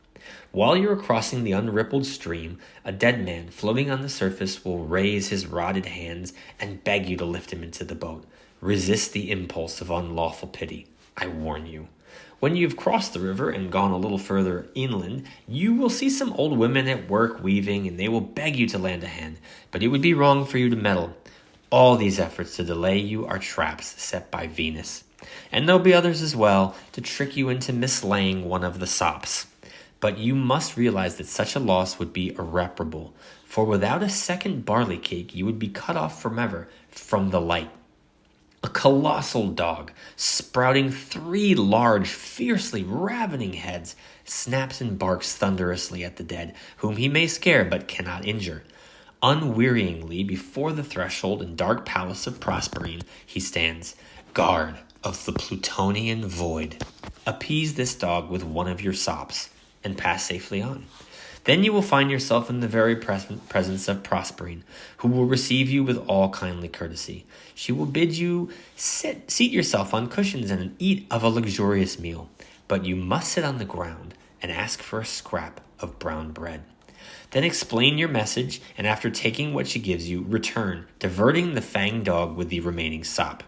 While you are crossing the unrippled stream, a dead man floating on the surface will raise his rotted hands and beg you to lift him into the boat. Resist the impulse of unlawful pity, I warn you. When you have crossed the river and gone a little further inland, you will see some old women at work weaving, and they will beg you to lend a hand, but it would be wrong for you to meddle. All these efforts to delay you are traps set by Venus, and there'll be others as well to trick you into mislaying one of the sops. But you must realize that such a loss would be irreparable, for without a second barley cake you would be cut off forever from the light. A colossal dog, sprouting 3 large, fiercely ravening heads, snaps and barks thunderously at the dead, whom he may scare but cannot injure. Unwearyingly before the threshold and dark palace of Proserpine he stands, guard of the Plutonian void. Appease this dog with one of your sops, and pass safely on. Then you will find yourself in the very presence of Proserpine, who will receive you with all kindly courtesy. She will bid you seat yourself on cushions and eat of a luxurious meal, but you must sit on the ground and ask for a scrap of brown bread. Then explain your message, and after taking what she gives you, return, diverting the fanged dog with the remaining sop.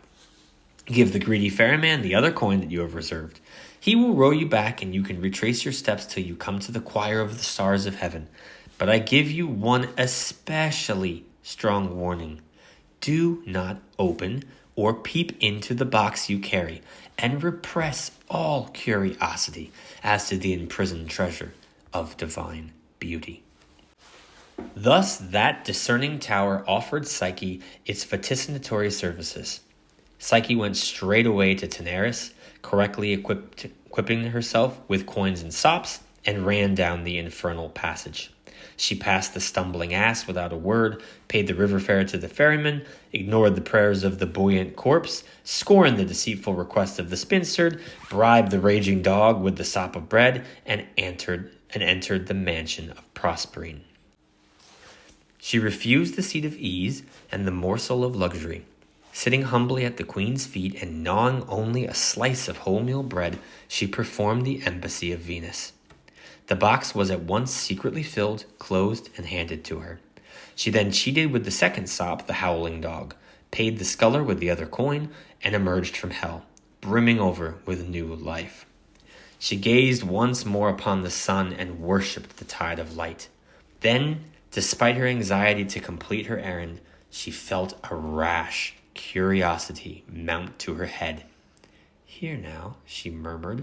Give the greedy ferryman the other coin that you have reserved. He will row you back, and you can retrace your steps till you come to the choir of the stars of heaven. But I give you one especially strong warning. Do not open or peep into the box you carry, and repress all curiosity as to the imprisoned treasure of divine beauty. Thus that discerning tower offered Psyche its vaticinatory services. Psyche went straight away to Taenarus, correctly equipping herself with coins and sops, and ran down the infernal passage. She passed the stumbling ass without a word, paid the river fare to the ferryman, ignored the prayers of the buoyant corpse, scorned the deceitful request of the spinster, bribed the raging dog with the sop of bread, and entered the mansion of Proserpine. She refused the seat of ease and the morsel of luxury. Sitting humbly at the queen's feet and gnawing only a slice of wholemeal bread, she performed the embassy of Venus. The box was at once secretly filled, closed, and handed to her. She then cheated with the second sop the howling dog, paid the sculler with the other coin, and emerged from hell, brimming over with new life. She gazed once more upon the sun and worshipped the tide of light. Then, despite her anxiety to complete her errand, she felt a rash curiosity mount to her head. "Here now," she murmured,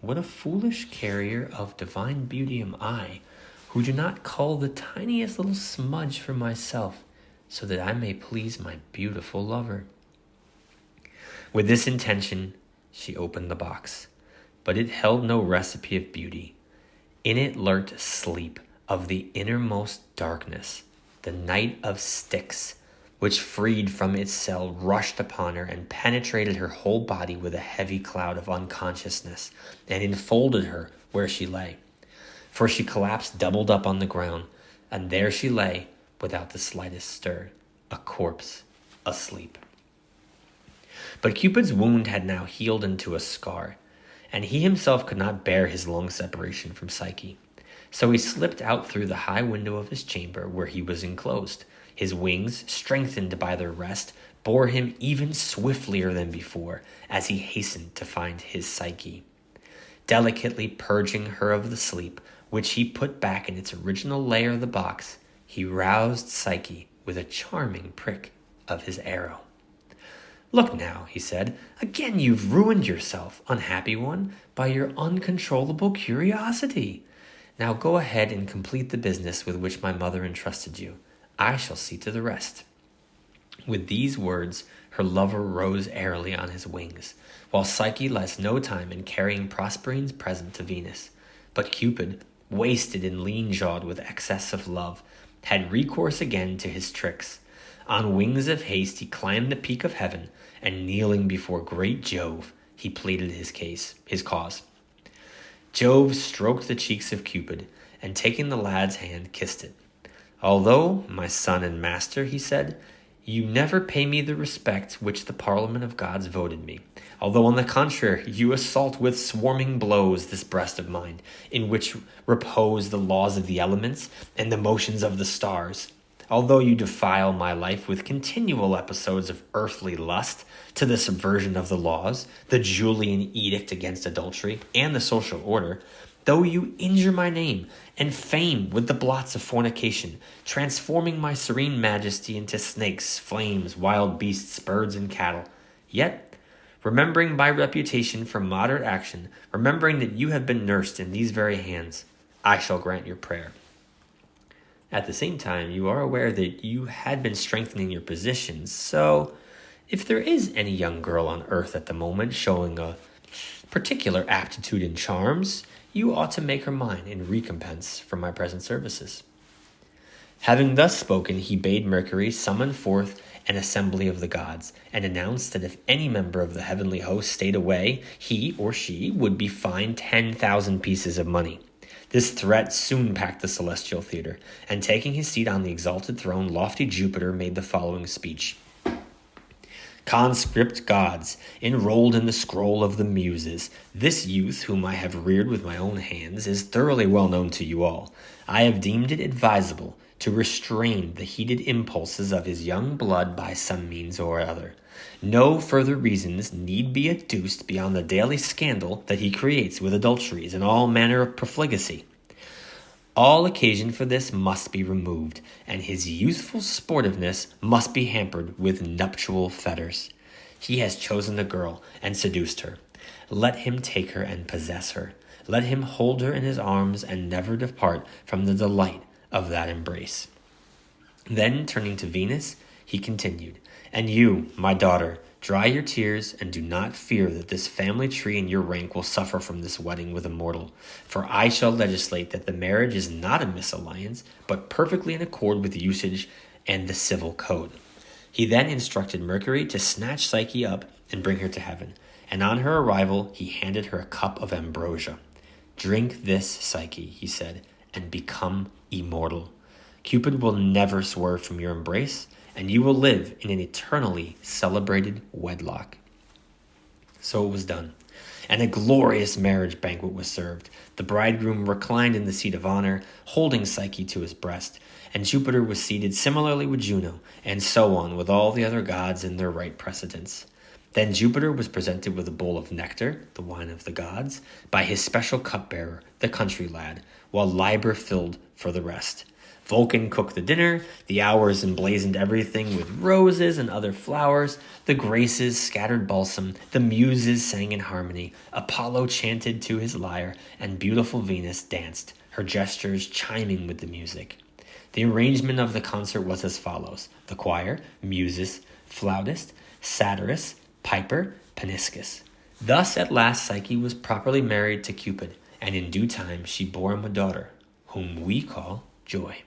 "what a foolish carrier of divine beauty am I, who do not cull the tiniest little smudge for myself, so that I may please my beautiful lover." With this intention, she opened the box, but it held no recipe of beauty. In it lurked sleep of the innermost darkness, the night of Styx, which freed from its cell rushed upon her and penetrated her whole body with a heavy cloud of unconsciousness and enfolded her where she lay. For she collapsed doubled up on the ground, and there she lay without the slightest stir, a corpse, asleep. But Cupid's wound had now healed into a scar, and he himself could not bear his long separation from Psyche. So he slipped out through the high window of his chamber where he was enclosed. His wings, strengthened by their rest, bore him even swifter than before as he hastened to find his Psyche. Delicately purging her of the sleep, which he put back in its original layer of the box, he roused Psyche with a charming prick of his arrow. "Look now," he said, "again you've ruined yourself, unhappy one, by your uncontrollable curiosity. Now go ahead and complete the business with which my mother entrusted you. I shall see to the rest." With these words, her lover rose airily on his wings, while Psyche lost no time in carrying Proserpine's present to Venus. But Cupid, wasted and lean-jawed with excess of love, had recourse again to his tricks. On wings of haste he climbed the peak of heaven, and kneeling before great Jove, he pleaded his cause. Jove stroked the cheeks of Cupid, and taking the lad's hand, kissed it. "Although, my son and master," he said, "you never pay me the respect which the parliament of gods voted me. Although, on the contrary, you assault with swarming blows this breast of mine, in which repose the laws of the elements and the motions of the stars. Although you defile my life with continual episodes of earthly lust, to the subversion of the laws, the Julian edict against adultery, and the social order, though you injure my name and fame with the blots of fornication, transforming my serene majesty into snakes, flames, wild beasts, birds, and cattle, yet, remembering my reputation for moderate action, remembering that you have been nursed in these very hands, I shall grant your prayer. At the same time, you are aware that you had been strengthening your position, so if there is any young girl on earth at the moment showing a particular aptitude and charms, you ought to make her mine in recompense for my present services." Having thus spoken, he bade Mercury summon forth an assembly of the gods, and announced that if any member of the heavenly host stayed away, he or she would be fined 10,000 pieces of money. This threat soon packed the celestial theater, and taking his seat on the exalted throne, lofty Jupiter made the following speech. Conscript gods, enrolled in the scroll of the Muses, this youth, whom I have reared with my own hands, is thoroughly well known to you all. I have deemed it advisable to restrain the heated impulses of his young blood by some means or other. No further reasons need be adduced beyond the daily scandal that he creates with adulteries and all manner of profligacy. All occasion for this must be removed, and his youthful sportiveness must be hampered with nuptial fetters. He has chosen a girl and seduced her. Let him take her and possess her. Let him hold her in his arms and never depart from the delight of that embrace. Then, turning to Venus, he continued, And you, my daughter, dry your tears, and do not fear that this family tree in your rank will suffer from this wedding with a mortal. For I shall legislate that the marriage is not a misalliance, but perfectly in accord with usage and the civil code. He then instructed Mercury to snatch Psyche up and bring her to heaven, and on her arrival he handed her a cup of ambrosia. Drink this, Psyche, he said, and become immortal. Cupid will never swerve from your embrace, and you will live in an eternally celebrated wedlock. So it was done, and a glorious marriage banquet was served. The bridegroom reclined in the seat of honor, holding Psyche to his breast, and Jupiter was seated similarly with Juno, and so on with all the other gods in their right precedence. Then Jupiter was presented with a bowl of nectar, the wine of the gods, by his special cupbearer, the country lad, while Liber filled for the rest. Vulcan cooked the dinner, the Hours emblazoned everything with roses and other flowers, the Graces scattered balsam, the Muses sang in harmony, Apollo chanted to his lyre, and beautiful Venus danced, her gestures chiming with the music. The arrangement of the concert was as follows: the choir, Muses, flautist, satirist, piper, paniscus. Thus at last Psyche was properly married to Cupid, and in due time she bore him a daughter, whom we call Joy.